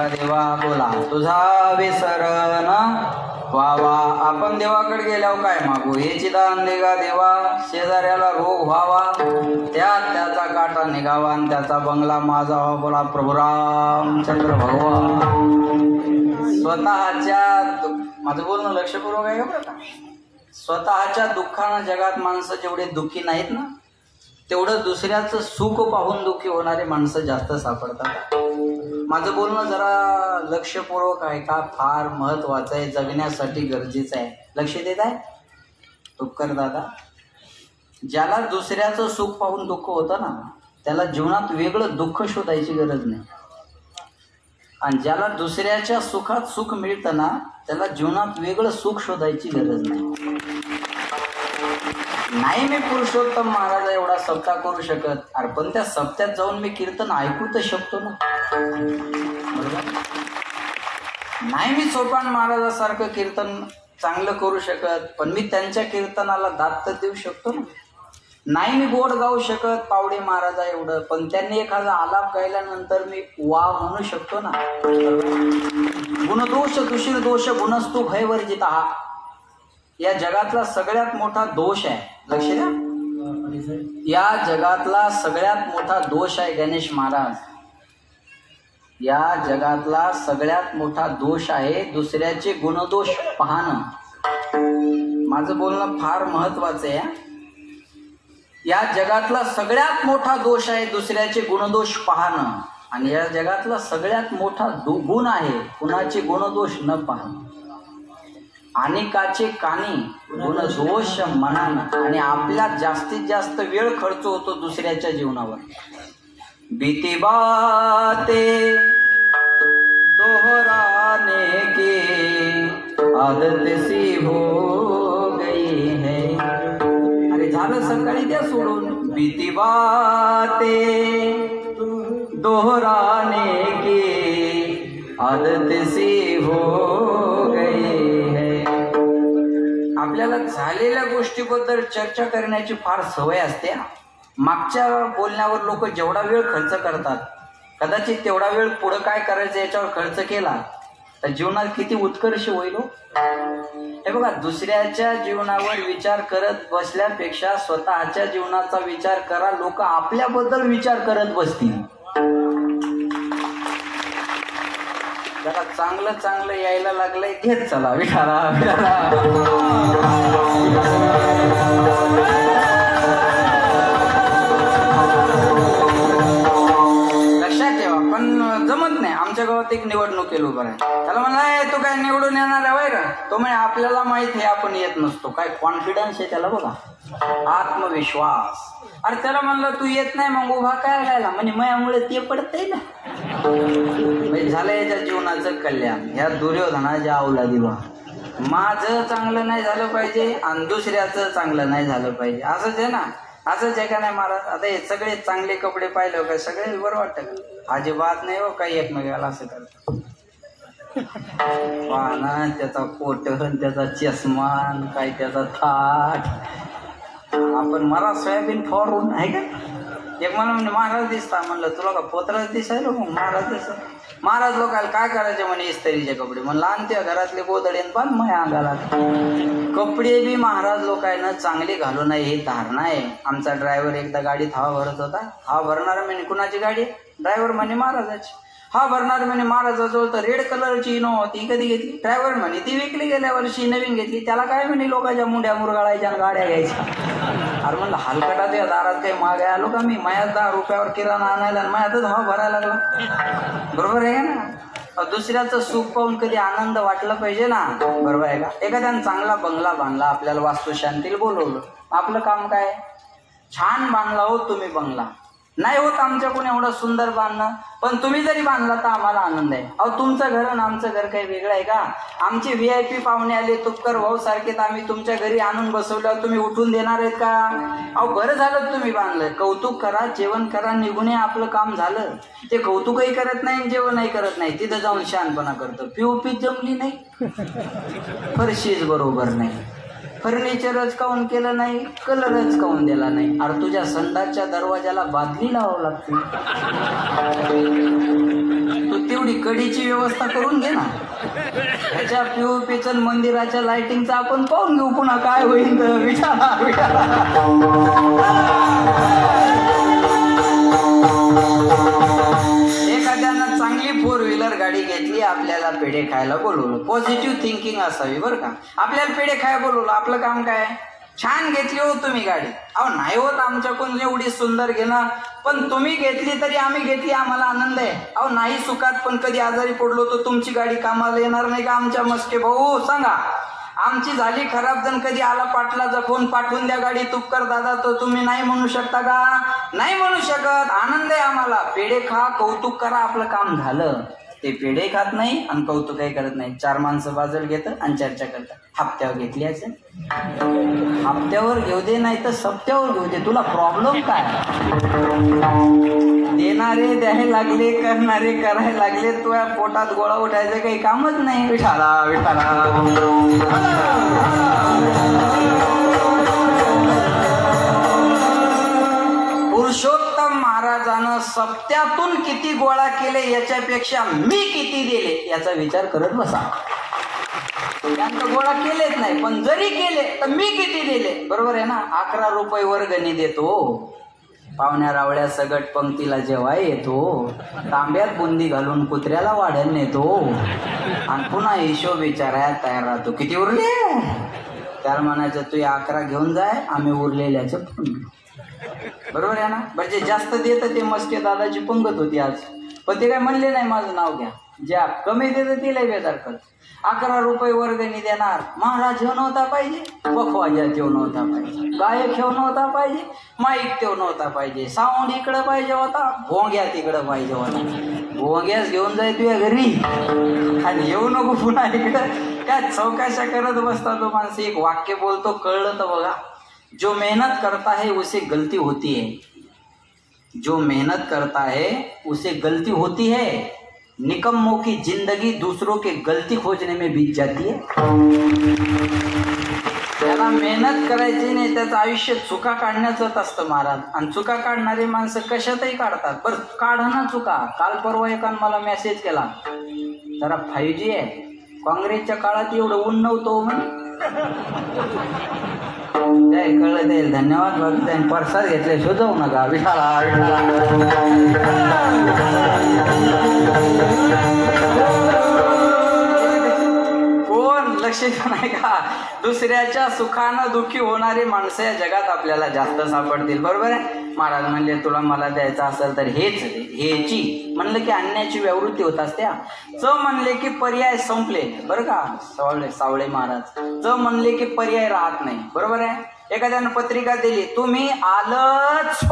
देवा बोला तुझा विसरण व्हावा. आपण देवाकडे गेल्यावर काय मागू? हे दान देगा देवा. शेजाऱ्याला रोग व्हावा, त्यात त्याचा काटा निघावा आणि त्याचा बंगला माझा व्हावा. बोला प्रभू रामचंद्र भगवान. स्वतःच्या, माझं बोलणं लक्षपूर्वक आहे का बरं का? स्वतःच्या दुःखानं जगात माणसं जेवढे दुःखी नाहीत ना, तेवढं दुसऱ्याचं सुख पाहून दुःखी होणारे माणसं जास्त सापडतात. माझं बोलणं जरा लक्षपूर्वक आहे का? फार महत्वाचं आहे, जगण्यासाठी गरजेचं आहे. लक्ष देत आहे तुपकर दादा? ज्याला दुसऱ्याचं सुख पाहून दुःख होतं ना, त्याला जीवनात वेगळं दुःख शोधायची गरज नाही. आणि ज्याला दुसऱ्याच्या सुखात सुख मिळतं ना, त्याला जीवनात वेगळं सुख शोधायची गरज नाही. नाही मी पुरुषोत्तम महाराज एवढा सप्ताह करू शकत, अरे पण त्या सप्त्यात जाऊन मी कीर्तन ऐकू तर शकतो ना, बरोबर? नाही मी सोपान महाराजासारखं कीर्तन चांगलं करू शकत, पण मी त्यांच्या कीर्तनाला दाद तर देऊ शकतो ना. नाही मी गोड गाऊ शकत पावडे महाराजा एवढं, पण त्यांनी एखादा आलाप गायल्यानंतर मी वा म्हणू शकतो ना. गुणदोष दुशीर दोष गुणस्तु भयवर्जिता हा या जगातला सगळ्यात मोठा दोष आहे. लक्ष द्या, या जगातला सगळ्यात मोठा दोष आहे गणेश महाराज. या जगातला सगळ्यात मोठा दोष आहे दुसऱ्याचे गुणदोष पाहणं. माझं बोलणं फार महत्वाचं आहे. या जगातला सगळ्यात मोठा दोष आहे दुसऱ्याचे गुणदोष पाहणं, आणि या जगातला सगळ्यात मोठा गुण आहे कुणाचे गुणदोष न पाहणं. अनेकाचे कानी गुणदोष मनानं, आणि आपल्यात जास्तीत जास्त वेळ खर्च होतो दुसऱ्याच्या जीवनावर. बीती बाते दोहराने की आदत सी हो सकाळी द्या सोडून. भीती बाते दोहराने की आदत सी हो गई है. आपल्याला झालेल्या गोष्टीबद्दल चर्चा करण्याची फार सवय असते. मागच्या बोलण्यावर लोक जेवढा वेळ खर्च करतात, कदाचित तेवढा वेळ पुढं काय करायचं याच्यावर खर्च केला तर जीवनात किती उत्कर्ष होईल. हे बघा, दुसऱ्याच्या जीवनावर विचार करत बसल्यापेक्षा स्वतःच्या जीवनाचा विचार करा. लोक आपल्याबद्दल विचार करत बसतील. जरा चांगलं चांगलं यायला लागलंय, घेत चला विठाला विठाला. लक्षात ठेवा. पण जमत नाही. आमच्या गावात एक निवडणूक केली उभं आहे. त्याला म्हणला तो काय निवडून येणार आहे वय का? तो म्हणे आपल्याला माहित आहे आपण येत नसतो. काय कॉन्फिडन्स आहे त्याला बघा, आत्मविश्वास. अरे त्याला म्हणलं तू येत नाही मग उभा काय राहिला? म्हणजे मयामुळे ते पडतंय ना. झालं याच्या जीवनाचं कल्याण. या दुर्योधनाच्या अवलादी बा, माझं चांगलं नाही झालं पाहिजे आणि दुसऱ्याचं चांगलं नाही झालं पाहिजे. असंच आहे ना, असंच आहे का नाही महाराज? आता हे सगळे चांगले कपडे पाहिले काय सगळे बरं वाटतं का? अजिबात नाही हो. काही एकमेकाला असं करतात. पाना त्याचा कोट, त्याचा चष्मा, काय त्याचा थाट. आपण मला सोयाबीन फवारून आहे का? एक मला म्हणजे महाराज दिसता. म्हणलं तुला का पोत्राच दिसायला? मग महाराज दिसत. महाराज लोकांना काय करायचे म्हणे इस्त्रीचे कपडे. म्हणलं आणते घरातले गोदडे पण मग अंगाला. कपडे बी महाराज लोकांना चांगले घालू नये ही धारणा आहे. आमचा ड्रायव्हर एकदा गाडीत हवा भरत होता. हवा भरणार म्हणे कुणाची गाडी? ड्रायव्हर म्हणे महाराजाची. हा भरणार म्हणे महाराजाजवळ तर रेड कलरची इनोवा होती. कधी घेतली? ड्रायव्हर म्हणे ती विकली गेल्या वर्षी नवीन घेतली. त्याला काय म्हणे लोकांच्या मुंड्या मुरगाळायच्या गाड्या घ्यायच्या. अरे म्हणलं हलकटात या दारात काही मागे आलो का मी? मायात 10 रुपयावर किराणा आणायला आणि मायातच हवा भरायला लागला. बरोबर आहे ना? दुसऱ्याचं सुख पाहून कधी आनंद वाटला पाहिजे ना. बरोबर आहे का? एखाद्यानं चांगला बंगला बांधला, आपल्याला वास्तुशांतीला बोलवलं. आपलं काम काय? छान बांधला हो तुम्ही बंगला. नाही होत आमच्याकडून एवढं सुंदर बांधणं, पण तुम्ही जरी बांधला तर आम्हाला आनंद आहे. अहो तुमचं घर आणि आमचं घर काही वेगळं आहे का? आमचे VIP पाहुणे आले, तुपकर भाऊ सारखेच आम्ही तुमच्या घरी आणून बसवल्यावर तुम्ही उठून देणार आहेत का? अहो बरं झालं तुम्ही बांधलं. कौतुक करा, जेवण करा, निघून आपलं काम झालं. ते कौतुकही करत नाही, जेवणही करत नाही, तिथं जाऊन शहाणपणा करतं. POP जमली नाही, फरशीच बरोबर नाही, फर्निचरच काऊन केलं नाही, कलरच काऊन दिला नाही. अरे तुझ्या संडासच्या दरवाजाला बादली लावावं लागते. तू तेवढी कडीची व्यवस्था करून घे ना. त्याच्या POPचं मंदिराच्या लाइटिंगचं आपण पाहून घेऊ. पुन्हा काय होईल तर विचारा. एखाद्यानं चांगली 4 व्हीलर गाडी घेतली, आपल्याला पेढे खायला बोलवलं. पॉझिटिव्ह थिंकिंग असावी बरं का. आपल्याला पेढे खायला बोलवलं, आपलं काम काय? छान घेतली हो तुम्ही गाडी. अहो नाही होत आमच्याकडून एवढी सुंदर घेणं, पण तुम्ही घेतली तरी आम्ही घेतली, आम्हाला आनंद आहे. अहो नाही सुखात पण कधी आजारी पडलो तर तुमची गाडी कामाला येणार नाही का आमच्या मस्के भाऊ? सांगा. आमची झाली खराब जण कधी आला पाटलाचा फोन, पाठवून द्या गाडी तुपकर दादा, तर तुम्ही नाही म्हणू शकता का? नाही म्हणू शकत. आनंद आहे आम्हाला. पेढे खा, कौतुक करा, आपलं काम झालं. ते पेढे खात नाही आणि कौतुकही करत नाही. 4 माणसं बाजूला घेतात आणि चर्चा करतात. हप्त्यावर घेतली असेल, हप्त्यावर घेऊ दे, नाही तर सप्त्यावर घेऊ दे, तुला प्रॉब्लेम काय? देणारे द्यायला लागले, करणारे करायला लागले, तुझ्या पोटात गोळा उठायचं काही कामच नाही. विठाला विठाला. पुरुषोत्तम महाराजानं सप्त्यातून किती गोळा केले याच्यापेक्षा मी किती दिले याचा विचार करत बसा. त्यांचं गोळा केलेच नाही, पण जरी केले तर मी किती दिले. बरोबर आहे ना? 11 रुपये वर्गणी देतो, पाहुण्या रावळ्या सगट पंक्तीला जेव्हा येतो, तांब्यात बुंदी घालून कुत्र्याला वाढण नेतो आणि पुन्हा हिशोब विचारायला तयार राहतो. किती उरले? त्याला म्हणायचं तू 11 घेऊन जाय, आम्ही उरलेल्याचं पण. बरोबर आहे ना? बरं जे जास्त देत ते मस्के दादाची पंगत होती आज, पण ते काय म्हणले नाही माझं नाव घ्या. ज्या कमी देत तिला बेजार करत. 11 रुपये वर्गणी देणार. महाराज ठेव नव्हता पाहिजे, बखवाजा ठेव नव्हता पाहिजे, गायक ठेव नव्हता पाहिजे, माईक ठेव नव्हता पाहिजे, साऊंड इकडं पाहिजे होता, भोंग्या तिकडं पाहिजे होता. भोंग्यास घेऊन जाय तुझ्या घरी आणि येऊ नको पुन्हा इकडं. काय चौकशा करत बसता तो माणसं. एक वाक्य बोलतो कळलं तर बघा. जो मेहनत करता है उसे गलती होती है, जो मेहनत करता है उसे गलती होती है। निकम्मों की जिंदगी दूसरों के गलती खोजने में बीत जाती है। त्याला मेहनत करायची नाही, त्याचं आयुष्य चुका काढण्याचंच असतं महाराज. आणि चुका काढणारी माणसं कशातही काढतात. बरं काढा ना चुका. काल परवा एकानं मला मेसेज केला, जरा 5G आहे, काँग्रेसच्या काळात एवढं ऊन नव्हतं म्हणे. कळलं जाईल. धन्यवाद बाबा. त्यांनी परसाद घेतले, शोधवू नका. विठाला कोण लक्ष नाही का? दुसऱ्याच्या सुखानं दुःखी होणारी माणसं या जगात आपल्याला जास्त सापडतील. बरोबर आहे. महाराज म्हणले तुला मला द्यायचं असेल तर हेच दे. हेची म्हणलं की अन्याची व्यावृत्ती होत असत्या. च म्हणले की पर्याय संपले. बरं का सावळे महाराज. च म्हणले की पर्याय राहत नाही. बरोबर आहे. एखाद्यानं पत्रिका दिली, तुम्ही आलंच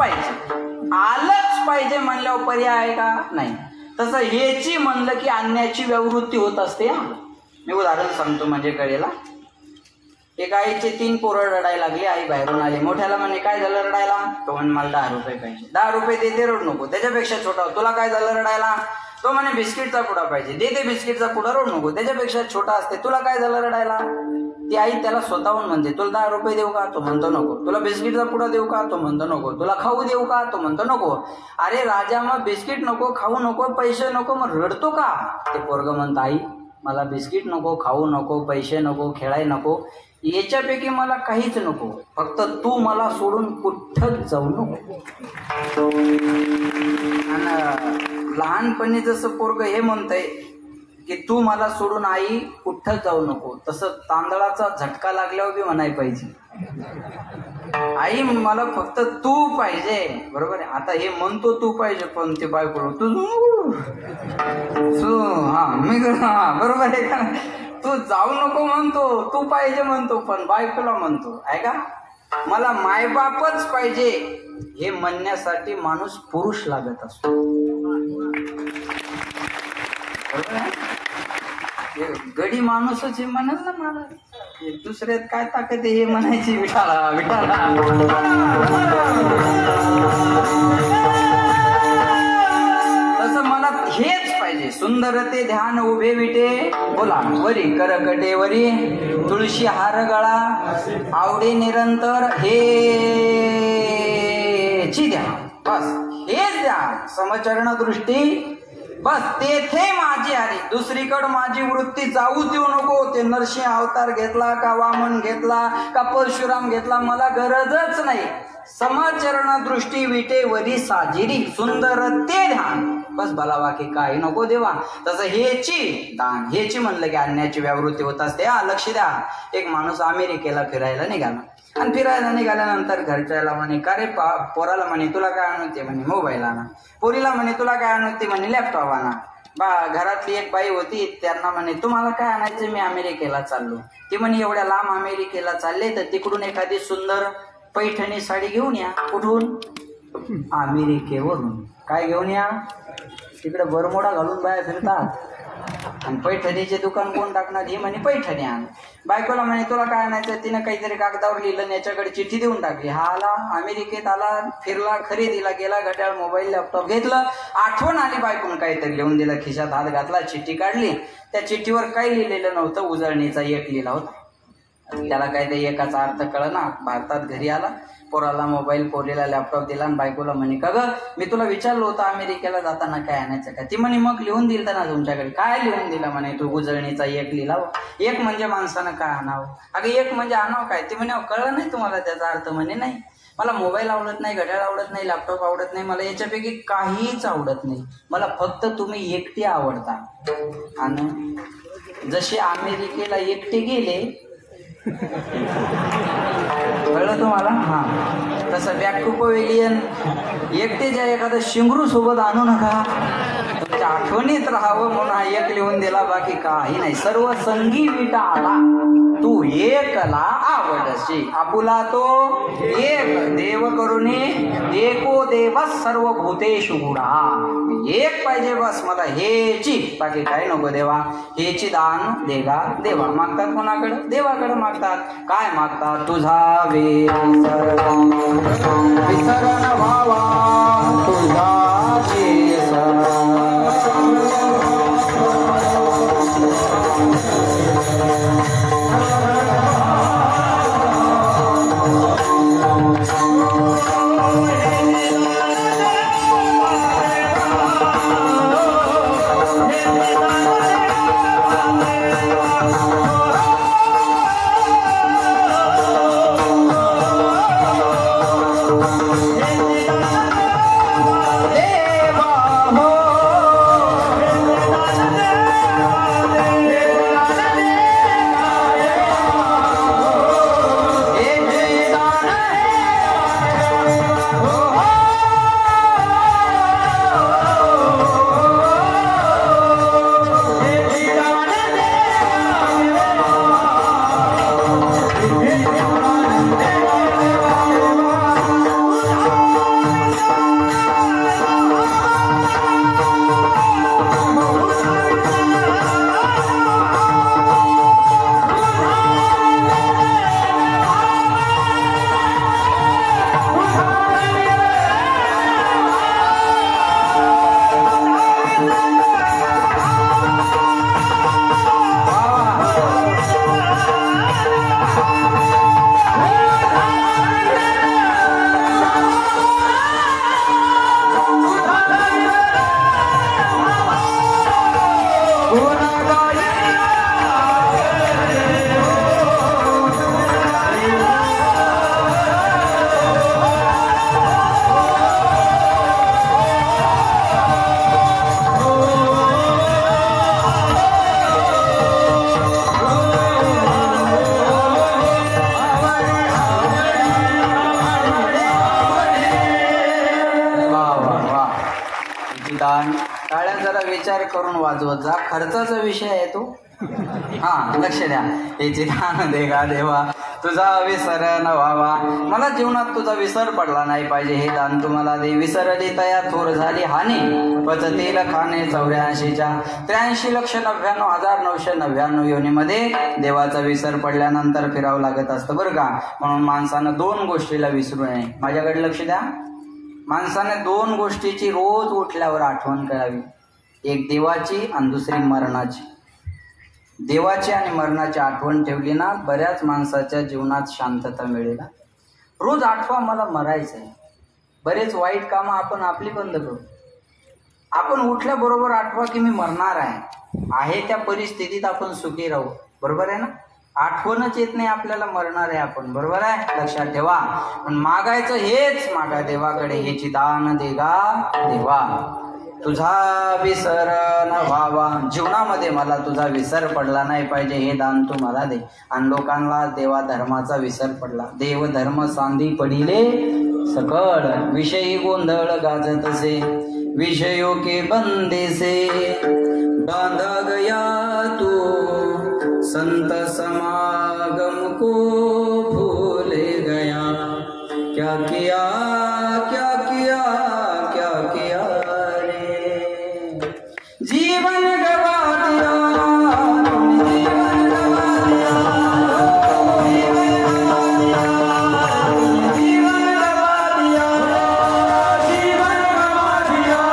पाहिजे म्हणल्यावर पर्याय आहे का? नाही. तसं हेची म्हणलं की अन्याची व्यावृत्ती होत असते. मी उदाहरण सांगतो म्हणजे कळेला. एक आईचे 3 पोरं रडायला लागली. आई बाहेरून आली. मोठ्याला म्हणे काय झालं रडायला? तो म्हणे मला 10 रुपये पाहिजे. 10 रुपये दे, रडू नको. त्याच्यापेक्षा छोटा, तुला काय झालं रडायला? तो म्हणे बिस्किटचा पुडा पाहिजे. दे बिस्किटचा पुडा, रडू नको. त्याच्यापेक्षा छोटा असते. तुला काय झालं रडायला? ती आई त्याला स्वतःहून म्हणते तुला 10 रुपये देऊ का? तो म्हणतो नको. तुला बिस्किटचा पुडा देऊ का? तो म्हणतो नको. तुला खाऊ देऊ का? तो म्हणतो नको. अरे राजा, मग बिस्किट नको, खाऊ नको, पैसे नको, मग रडतो का? ते पोरगं म्हणतं आई मला बिस्किट नको, खाऊ नको, पैसे नको, खेळाय नको, याच्यापैकी मला काहीच नको. फक्त तू मला सोडून कुठंच जाऊ नको. आणि लहानपणी जसं पोरगं हे म्हणतंय की तू मला सोडून आई कुठंच जाऊ नको, तसं तांदळाचा झटका लागल्यावर बी म्हणाय पाहिजे आई मला फक्त तू पाहिजे. बरोबर आहे. आता हे म्हणतो तू पाहिजे, पण ते बायको तू मी बरोबर आहे का? तू जाऊ नको म्हणतो, तू पाहिजे म्हणतो, पण बायकोला म्हणतो आहे का मला मायबापच पाहिजे. हे म्हणण्यासाठी माणूस पुरुष लागत असतो. बरोबर आहे. गडी माणूसच हे म्हणेल ना मला. दुसऱ्यात काय ताकद आहे हे म्हणायची विठाला विठाला. तसं मला हेच पाहिजे. सुंदर ते ध्यान उभे विटे बोला वरी करकटे वरी तुळशी हार गळा आवडे निरंतर हेची द्या. बस हेच द्या. समचरण दृष्टी बस तेथे माझी आली. दुसरीकडे माझी वृत्ती जाऊ देऊ नको. ते नरसिंह अवतार घेतला का वामन घेतला का परशुराम घेतला मला गरजच नाही. समचरण दृष्टी विटे वरी साजिरी सुंदर ते ध्यान बस भला बाकी काही नको देवा. तसं हेची दान हेची म्हणलं की अन्याची व्यावृत्ती होत असते. लक्ष द्या. एक माणूस अमेरिकेला फिरायला निघाला आणि फिरायला निघाल्यानंतर घरच्याला म्हणे का रे पोराला म्हणे तुला काय आणू? ते म्हणे मोबाईल आणा. पोरीला म्हणे तुला काय आणू? ते म्हणे लॅपटॉप आणा. घरातली एक बाई होती, त्यांना म्हणे तुम्हाला काय आणायचं? मी अमेरिकेला चाललो. ती म्हणे एवढ्या लांब अमेरिकेला चालले तर तिकडून एखादी सुंदर पैठणी साडी घेऊन या. कुठून? अमेरिकेवरून. काय घेऊन या? तिकडे बरमोडा घालून बाया फिरतात आणि पैठणीचे दुकान कोण टाकणार? ही म्हणे पैठणी आण. बायकोला म्हणे तुला काय आणायचं? तिनं काहीतरी कागदावर लिहिलं, याच्याकडे चिठ्ठी देऊन टाकली. हा आला अमेरिकेत, आला फिरला, खरेदीला गेला, घड्याळ मोबाईल लॅपटॉप घेतलं. आठवण आली बायकोनं काहीतरी लिहून दिलं, खिशात हात घातला, चिठ्ठी काढली. त्या चिठ्ठीवर काही लिहिलेलं नव्हतं, उजळणीचा एक लिहिला होता. त्याला काय ते एकाचा अर्थ कळना. भारतात घरी आला, पोराला मोबाईल, पोरीला लॅपटॉप दिला आणि बायकोला म्हणे का ग मी तुला विचारलं होतं अमेरिकेला जाताना काय आणायचं का? ती म्हणे मग लिहून दिलं ना तुमच्याकडे. काय लिहून दिला? म्हणे तू उजळणीचा एक लिहिला. एक म्हणजे माणसानं काय आणावं? अगं एक म्हणजे आणावं काय? ती म्हणे कळलं नाही तुम्हाला त्याचा अर्थ? म्हणे नाही, मला मोबाईल आवडत नाही, घड्याळ आवडत नाही, लॅपटॉप आवडत नाही, मला याच्यापैकी काहीच आवडत नाही. मला फक्त तुम्ही एकटे आवडता. आणि जसे अमेरिकेला एकटे गेले कळलं तुम्हाला? हा तसं बॅक टू पवेलियन एकटे ज्या एखादं शिंगरू सोबत आणू नका. तुमच्या आठवणीत राहावं म्हणून हा एक लिहून दिला, बाकी काही नाही. सर्व संगी विटा आला तू एकला आवडशी. आपुला तो एक देव करुणी एको देव सर्व भूतेषु गुणा. एक पाहिजे बस मला हेची, बाकी काय नको देवा. हेची दान देगा देवा. मागतात कोणाकडे? देवाकडे मागतात. काय मागतात? तुझा विसरण व्हावा, तुझा विचार करून वाजवत जा. खर्चाचा विषय आहे तो. हा, लक्ष द्या. याची दान देगा देवा, तुझा विसरण व्हावा. मला जीवनात तुझा विसर पडला नाही पाहिजे, हे दान तुम्हाला दे. विसरली तया थोर झाली हानी, पचतील खाणे 84च्या 83,99,999 योनीमध्ये देवाचा विसर पडल्यानंतर फिरावं लागत असतं बरं का. म्हणून माणसानं 2 गोष्टीला विसरू नये. माझ्याकडे लक्ष द्या. माणसाने 2 गोष्टीची रोज उठल्यावर आठवण करावी. एक देवाची आणि दुसरी मरणाची. देवाची आणि मरणाची आठवण ठेवली ना, बऱ्याच माणसाच्या जीवनात शांतता मिळेल. रोज आठवा मला मरायचं आहे. बरेच वाईट कामं आपण आपली बंद करू. आपण उठल्याबरोबर आठवा की मी मरणार आहे त्या परिस्थितीत आपण सुखी राहू. बरोबर आहे ना. आठवणच येत नाही आपल्याला मरणार आहे आपण. बरोबर आहे, लक्षात ठेवा. पण मागायचं हेच मागा देवाकडे. हेची दान देगा देवा, तुझा विसरण व्हावा. जीवनामध्ये मला तुझा विसर पडला नाही पाहिजे, हे दान तू मला दे. आणि लोकांना देवा धर्माचा विसर पडला. देव धर्म सांधी पडिले सकळ, विषयी गोंधळ गाजतसे, विषयों के बंदे से बांधा गया तू, संत समागम को भूले गया. क्या किया क्या किया क्या किया रे, जीवन गवा दिया, जीवन गवा दिया, जीवन गवा दिया, जीवन गवा दिया, जीवन गवा दिया,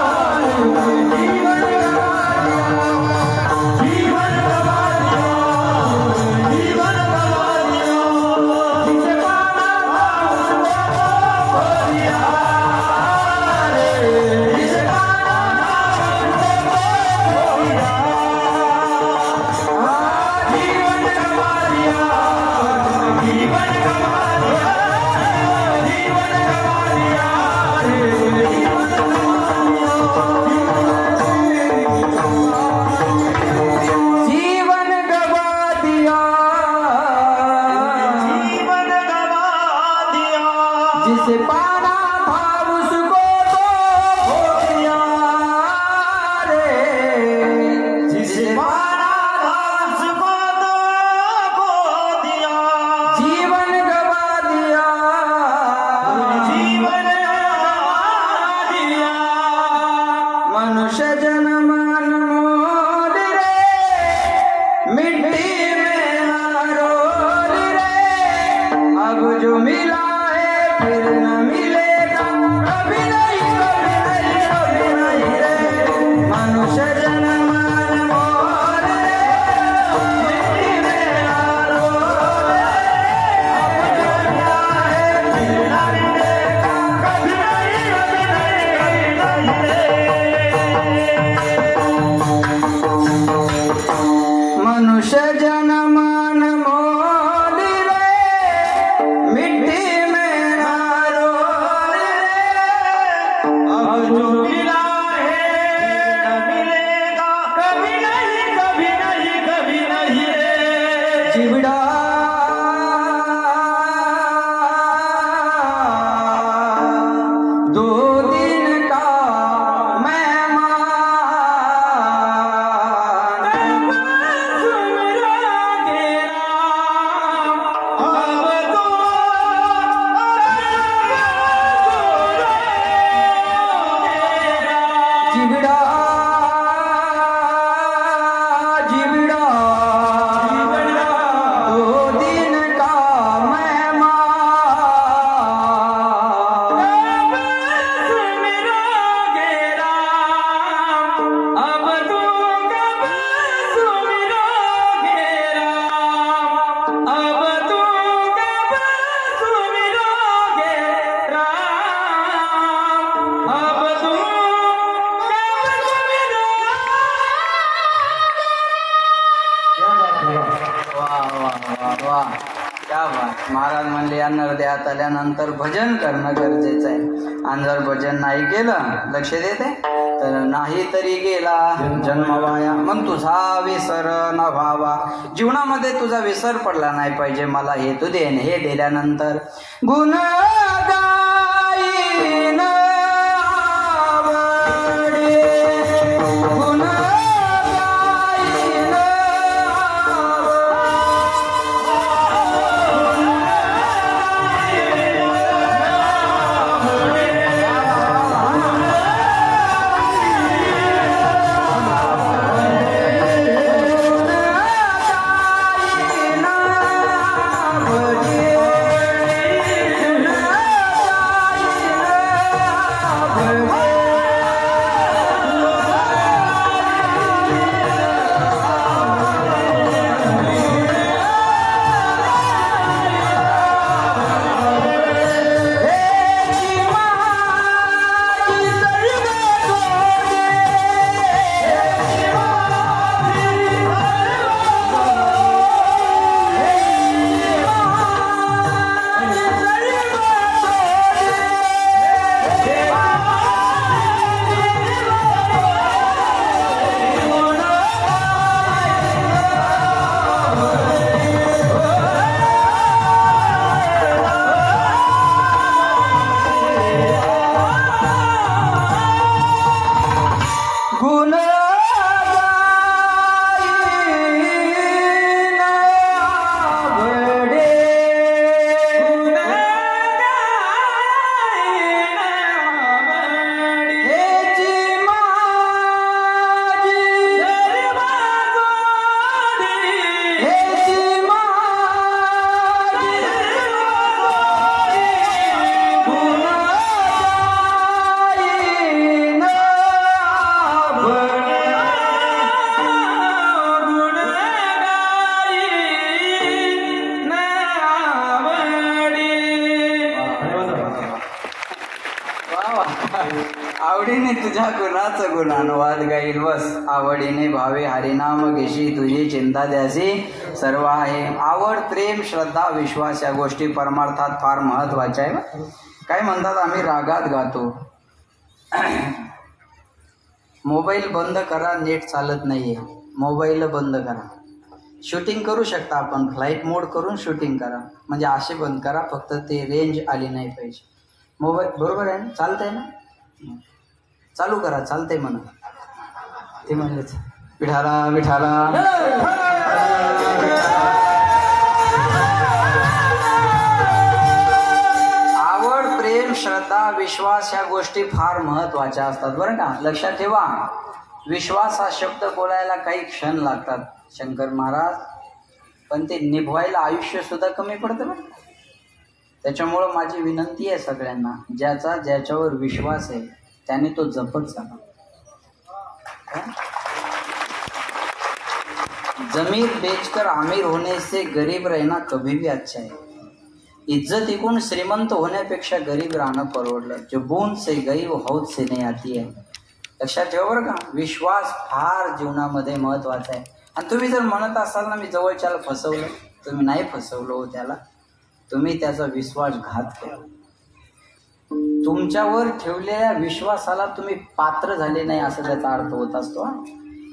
जीवन गवा दिया, जीवन गवा दिया, जीवन गवा दिया. जिसे पाना था उसको खो दिया रे, जिसे पाना था उसको खो दिया. जीवन गवा दिया, जीवन गवा दिया, जीवन गवा दिया रे, जीवन गवा दिया. जीवन गवा दिया, जीवन गवा दिया, जिसे पाना था उसको तो खो दिया रे, जिसे पाना था उसको तो खो दिया. जीवन गवा दिया, जीवन गवा दिया. मनुष्य जो मिला है फिर न मिलेगा कभी नहीं कभी नहीं कभी नहीं रे मनुष्य जन्म अनमोल रे मिट्टी में डालो रे अब जो मिला है फिर न मिलेगा कभी नहीं कभी नहीं मनुष्य जन्म अनमोल रे मिट्टी में ना रोल रे अब जो मिला है न मिलेगा कभी नहीं कभी नहीं कभी नहीं रे जिबड़ा दो दिन का महाराज म्हणले या नरदेहात आल्यानंतर भजन करणं गरजेचं आहे आणि जर भजन नाही केलं लक्ष देते तर नाही तरी गेला जन्म वाया मग तुझा विसर न व्हावा जीवनामध्ये तुझा विसर पडला नाही पाहिजे मला हे तू देन हे दिल्यानंतर गुण गाईन आवडे गुण आवडीने तुझ्या गुणाचं गुणानुवाद गाईल वस आवडीने भावे हरिनाम घेशी तुझी चिंता द्यासी सर्व आहे आवड प्रेम श्रद्धा विश्वास या गोष्टी परमार्थात फार महत्वाच्या आहे काय म्हणतात आम्ही रागात गातो मोबाईल बंद करा नेट चालत नाहीये मोबाईल बंद करा शूटिंग करू शकता आपण फ्लाईट मोड करून शूटिंग करा म्हणजे असे बंद करा फक्त ते रेंज आली नाही पाहिजे मोबाईल बरोबर आहे ना चालतंय ना चालू करा चालतंय म्हणा ते म्हणलेच विठाला विठाला आवड प्रेम श्रद्धा विश्वास ह्या गोष्टी फार महत्वाच्या असतात बरं का लक्षात ठेवा विश्वास हा शब्द बोलायला काही क्षण लागतात शंकर महाराज पण ते निभवायला आयुष्य सुद्धा कमी पडतं बरं त्याच्यामुळं माझी विनंती आहे सगळ्यांना, ज्याचा ज्याच्यावर विश्वास आहे त्याने तो जपत जावा. जमीर बेचकर आमिर होने से गरीब रहना कभी भी अच्छा है. इज्जत इकून श्रीमंत होण्यापेक्षा गरीब राहणं परवडलं. जो बूंद से गई वो हौद से नहीं आती है. लक्षात ठेवा बरं का, विश्वास फार जीवनामध्ये महत्वाचा आहे. आणि तुम्ही जर म्हणत असाल ना मी जवळच्याला फसवलं, तुम्ही नाही फसवलं हो त्याला, तुम्ही त्याचा विश्वासघात केला. तुमच्यावर ठेवलेल्या विश्वासाला तुम्ही पात्र झाले नाही असं त्याचा अर्थ होत असतो.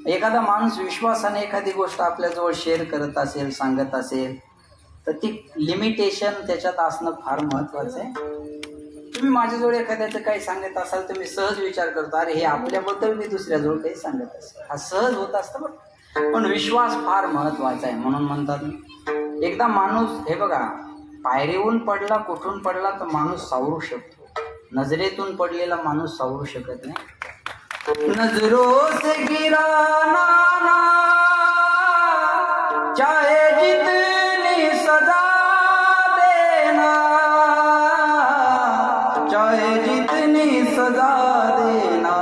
एखादा माणूस विश्वासाने एखादी गोष्ट आपल्याजवळ शेअर करत असेल, सांगत असेल, तर ती लिमिटेशन त्याच्यात असणं फार महत्वाचं आहे. तुम्ही माझ्याजवळ एखाद्याचं काही सांगत असाल तर मी सहज विचार करतो, अरे हे आपल्याबद्दल मी दुसऱ्याजवळ काही सांगत असेल, हा सहज होत असतं. पण विश्वास फार महत्वाचा आहे. म्हणून म्हणतात एकदा माणूस, हे बघा, पायरीहून पडला, कुठून पडला तर माणूस सावरू शकतो, नजरेतून पडलेला माणूस सावरू शकत नाही. नजरों से गिराना ना चाहे जितनी सजा देना, चाहे जितनी सजा देना,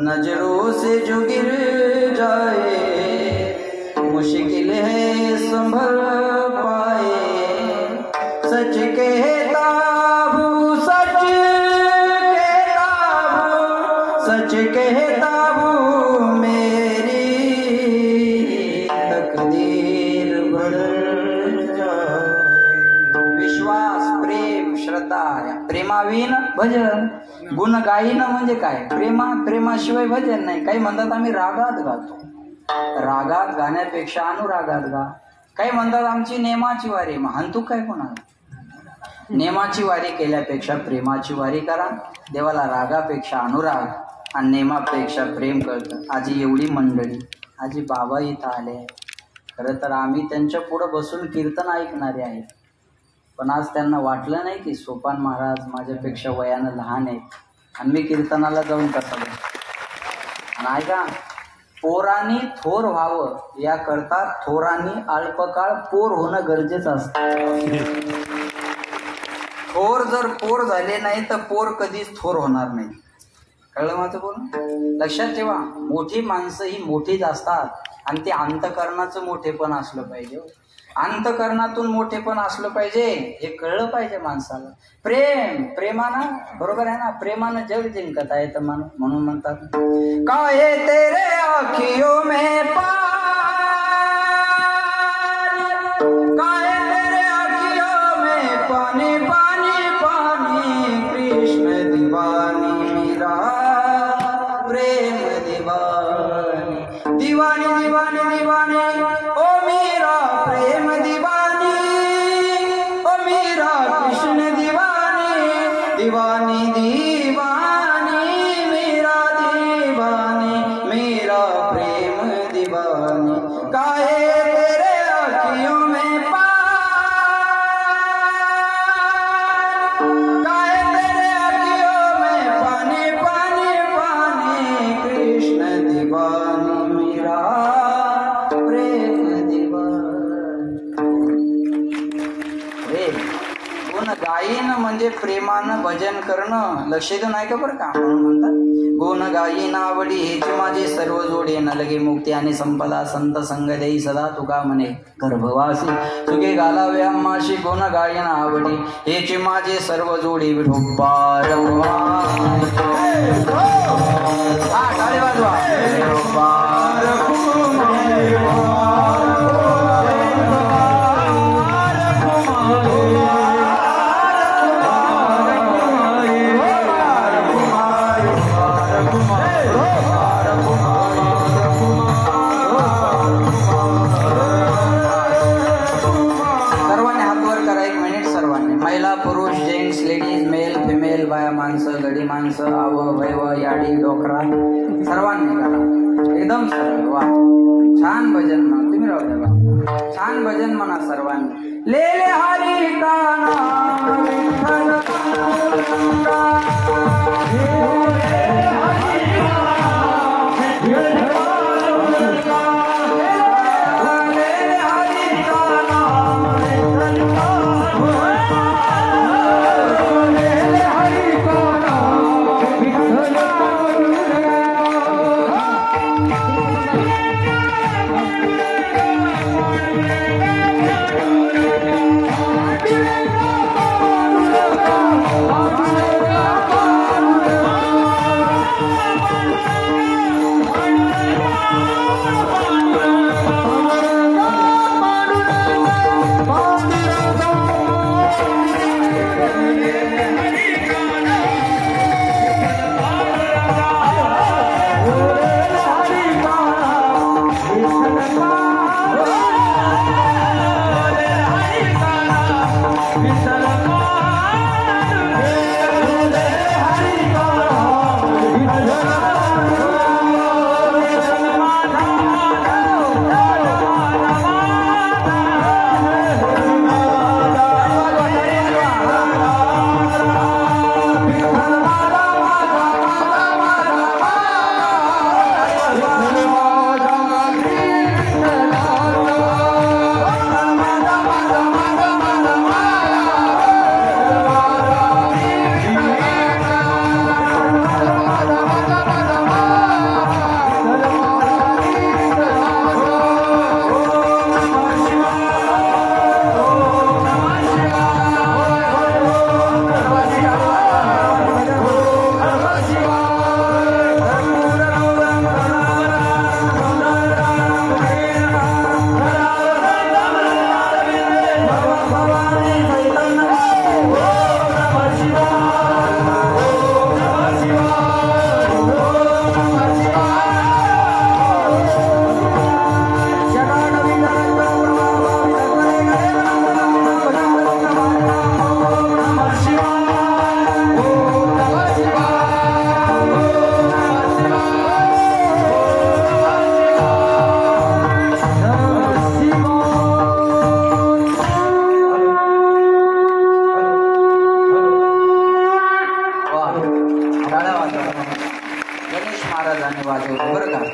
नजरों से जो गिर जाए मुश्किल है संभल पाए. सच कहता हूँ, सच कहता हूँ, मेरी तकदीर बदल जाए. विश्वास, प्रेम, श्रद्धा. प्रेमाविन भजन, गुण गाईन म्हणजे काय, प्रेमाशिवाय भजन नाही. काही म्हणतात आम्ही रागात गातो, रागात गाण्यापेक्षा अनुरागात गा. काही म्हणतात आमची नेमाची वारी, म्हणतो काय कोणाला. नेमाची वारी केल्यापेक्षा प्रेमाची वारी करा. देवाला रागापेक्षा अनुराग आणि नेमापेक्षा प्रेम कळतं. आजी एवढी मंडळी, आजी बाबा इथं आले. खरं तर आम्ही त्यांच्या पुढं बसून कीर्तन ऐकणारे आहेत, पण आज त्यांना वाटलं नाही की सोपान महाराज माझ्यापेक्षा वयानं लहान आहेत आणि मी कीर्तनाला जाऊन कसं बस. नाही का, पोरांनी थोर व्हावं याकरता थोरांनी अल्पकाळ पोर होणं गरजेचं असतं. थोर जर पोर झाले नाही तर पोर कधीच थोर होणार नाही. कळलं माझं बोलणं? लक्षात ठेवा, मोठी माणसं ही मोठीच असतात आणि ते अंतःकरणाचं मोठेपण असलं पाहिजे. अंतःकरणातून मोठेपण असलं पाहिजे, हे कळलं पाहिजे माणसाला. प्रेमानं, बरोबर आहे ना, प्रेमानं जग जिंकत आहे. तर म्हणून म्हणतात काहे तेरे आँखियों में काहे तेरे आँखियों में पानी पानी पानी, कृष्ण दीवानी मेरा प्रेम दीवानी, दीवानी दीवानी दीवानी, ओ मेरा प्रेम दीवानी, ओ मेरा कृष्ण दीवानी, दीवानी दीवानी मेरा दीवानी, मेरा प्रेम दीवानी. काहे तेरे आँखियों में काहे तेरे आँखियों में पानी पानी पानी, कृष्ण दीवानी मेरा प्रेम दीवानी. गुण गायन म्हणजे प्रेमानं भजन करणं. लक्ष देऊन ऐका बरं का. म्हणून म्हणतात गुण गायी नावडी हेची माझी सर्व जोडी, न लगे मुक्ती आणि संपदा संत संग देई सदा तुका म्हणे गर्भवासी, तुगे घालावे आम्हाशी गुण गायन आवडी हेची माझी सर्व जोडी. विठोबार हा टाळी वाजवा. माणसं, गडी माणसं, आव वैव याडी डोकरा, सर्वांनी करा एकदम सरळ. वा, छान भजन म्हणा. तुम्ही राहू द्या, छान भजन म्हणा सर्वांनी. लेले हरी का नाम विठ्ठल का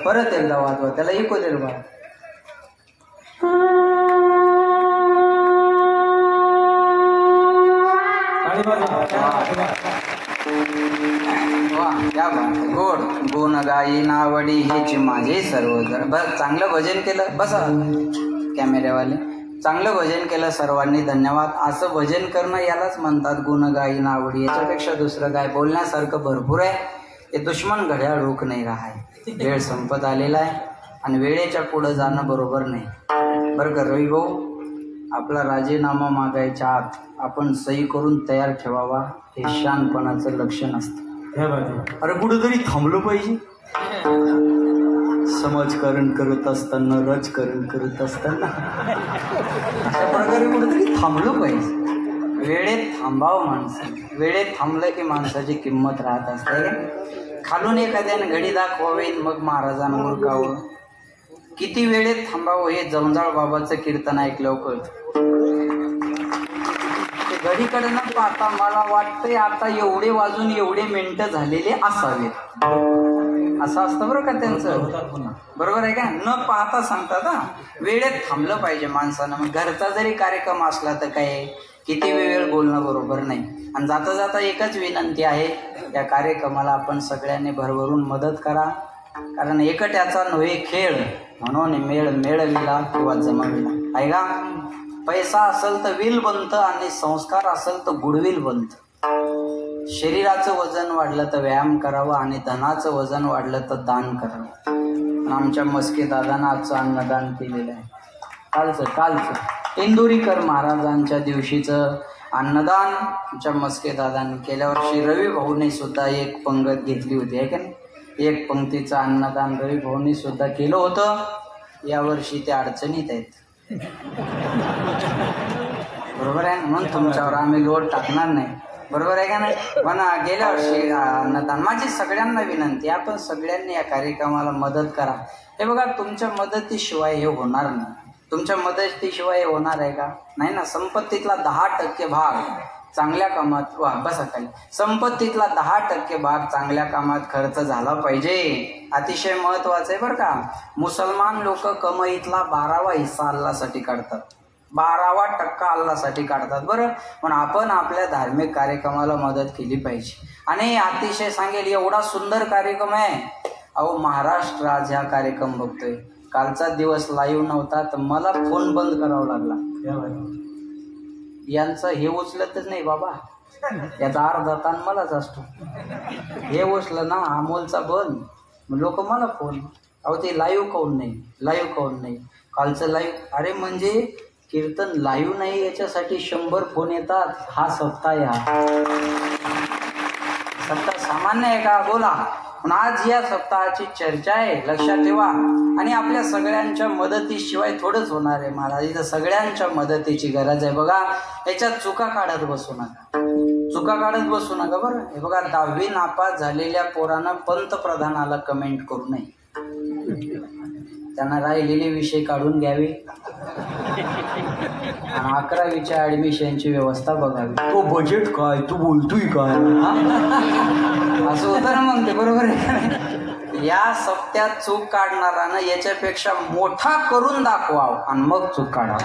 परत एकदा वाजवा, त्याला इको दे बा. वा क्या बात. गोड गुण गाई नावडी हेची माझे सर्व. बस चांगलं भजन केलं. बस कॅमेऱ्यावाले, चांगलं भजन केलं सर्वांनी, धन्यवाद. असं भजन करणं यालाच म्हणतात गुण गाई नावडी. याच्यापेक्षा दुसरं काय बोलण्यासारखं भरपूर आहे. हे दुश्मन घड्याळ रोख नाही राहाय. वेळ संपत आलेला आहे आणि वेळेच्या पुढं जाणं बरोबर नाही बरं का रवी भाऊ. आपला राजीनामा मागायच्या आत आपण सही करून तयार ठेवावा, हे शानपणाचं लक्षण असतं. अरे कुठंतरी थांबलं पाहिजे. समाजकारण करत असताना, राजकारण करत असताना अशा प्रकारे कुठेतरी थांबलं पाहिजे. वेळेत थांबावं माणसं. वेळेत थांबलं की माणसाची किंमत राहत असते. खालून एखाद्याने घडी दाखवावी मग महाराजांना उरकावं. किती वेळेत थांबावं हे जवंजाळ बाबाचं कीर्तन ऐकल्यावर कळतं. घडीकडे न पाहता मला वाटतंय आता एवढे वाजून एवढे मिनिटं झालेले असावेत, असं असतं बरं का त्यांचं. बरोबर आहे का. न पाहता सांगतात. हा वेळेत थांबलं पाहिजे माणसानं. मग घरचा जरी कार्यक्रम असला तर काय किती वेळ बोलणं बरोबर नाही. आणि जाता जाता एकच विनंती आहे, या कार्यक्रमाला आपण सगळ्यांनी भरभरून मदत करा. कारण एकट्याचा नव्हे खेळ, म्हणून मेळ मेळविला किंवा जमविला आहे का. पैसा असेल तर विल बनतं आणि संस्कार असेल तर गुडविल बनतं. शरीराचं वजन वाढलं तर व्यायाम करावं आणि धनाचं वजन वाढलं तर दान करावं. आमच्या मस्के दादांना आजचं अन्नदान केलेलं आहे. कालचं इंदुरीकर महाराजांच्या दिवशीचं अन्नदान आमच्या मस्के दादांनी केल्या वर्षी रवी भाऊने सुद्धा एक पंगत घेतली होती आहे का नाही. एक पंक्तीचं अन्नदान रवी भाऊनी सुद्धा केलं होतं. यावर्षी ते अडचणीत आहेत. बरोबर आहे. म्हणून तुमच्यावर आम्ही लोड टाकणार नाही. बरोबर आहे का नाही. पण गेल्या वर्षी अन्नदान. माझी सगळ्यांना विनंती, आपण सगळ्यांनी या कार्यक्रमाला मदत करा. हे बघा, तुमच्या मदतीशिवाय हे होणार नाही. तुमच्या मदतीशिवाय हे होणार आहे का नाही ना. संपत्तीतला 10% भाग चांगल्या कामात, वा बसा खाली, संपत्तीतला 10% भाग चांगल्या कामात खर्च झाला पाहिजे. अतिशय महत्वाचं आहे बरं का. मुसलमान लोक कमाईतला 12वा हिस्सा अल्लासाठी काढतात, 12% अल्लासाठी काढतात. बरं, पण आपण आपल्या धार्मिक कार्यक्रमाला मदत केली पाहिजे. आणि अतिशय सांगेल एवढा सुंदर कार्यक्रम आहे. अहो महाराष्ट्र आज ह्या कार्यक्रम बघतोय. कालचा दिवस लाईव्ह नव्हता तर मला फोन बंद करावा लागला. यांचं हे उचलतच नाही बाबा, याचा अर्धा ताण मलाच असतो. हे उचलं ना अमोलचा बंद, लोक मला फोन, अहो ते लाईव्ह काऊन नाही, लाईव्ह काऊन नाही. कालचं लाईव्ह, अरे म्हणजे कीर्तन लाईव्ह नाही याच्यासाठी 100 फोन येतात. हा सप्ताह आहे, हा सप्ताह सामान्य आहे का बोला. पण आज या सप्ताहाची चर्चा आहे, लक्षात ठेवा. आणि आपल्या सगळ्यांच्या मदतीशिवाय थोडंच होणार आहे महाराज. इथं सगळ्यांच्या मदतीची गरज आहे. बघा, याच्यात चुका काढत बसू नका, चुका काढत बसू नका. बरं, हे बघा, 10वी नापास झालेल्या पोरानं पंतप्रधानाला कमेंट करू नये. त्यांना राहिलेले विषय काढून घ्यावे आणि 11वीच्या ऍडमिशनची व्यवस्था बघावी. तो बजेट काय, तू बोलतोय काय, असं होतं ना मग ते. बरोबर आहे का. या सप्त्यात चूक काढणारानं याच्यापेक्षा मोठा करून दाखवावं आणि मग चूक काढावं.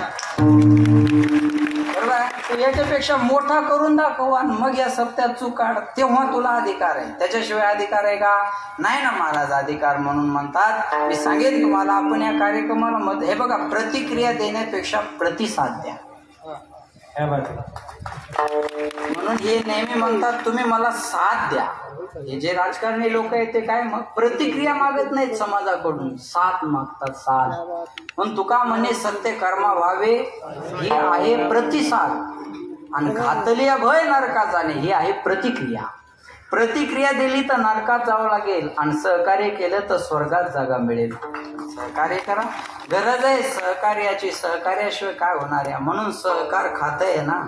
बरोबर आहे. याच्यापेक्षा मोठा करून दाखव आणि मग या सप्त्यात चूक काढ, तेव्हा तुला अधिकार आहे. त्याच्याशिवाय अधिकार आहे का नाही ना महाराज. अधिकार म्हणून म्हणतात. मी सांगेन तुम्हाला, आपण या कार्यक्रमाला मत, हे बघा, प्रतिक्रिया देण्यापेक्षा प्रतिसाद द्या. म्हणून हे नेहमी म्हणतात तुम्ही मला साथ द्या. हे जे राजकारणी लोक आहेत ते काय मग प्रतिक्रिया मागत नाहीत समाजाकडून, साथ मागतात, साथ. पण तुका म्हणे सत्य कर्मा व्हावे, ही आहे प्रतिसाद. आणि घातलिया भय नरकात जाणे, ही आहे प्रतिक्रिया. प्रतिक्रिया दिली तर नरकात जावं लागेल आणि सहकार्य केलं तर स्वर्गात जागा मिळेल. सहकार्य करा, गरज आहे सहकार्याची. सहकार्याशिवाय काय होणार आहे. म्हणून सहकार खातं आहे ना.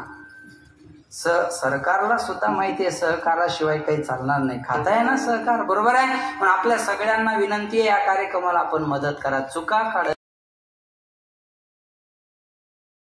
सरकारला सुद्धा माहिती आहे सहकाराशिवाय काही चालणार नाही. खातं आहे ना सहकार. बरोबर आहे. पण आपल्या सगळ्यांना विनंती आहे, या कार्यक्रमाला आपण मदत करा. चुका काढ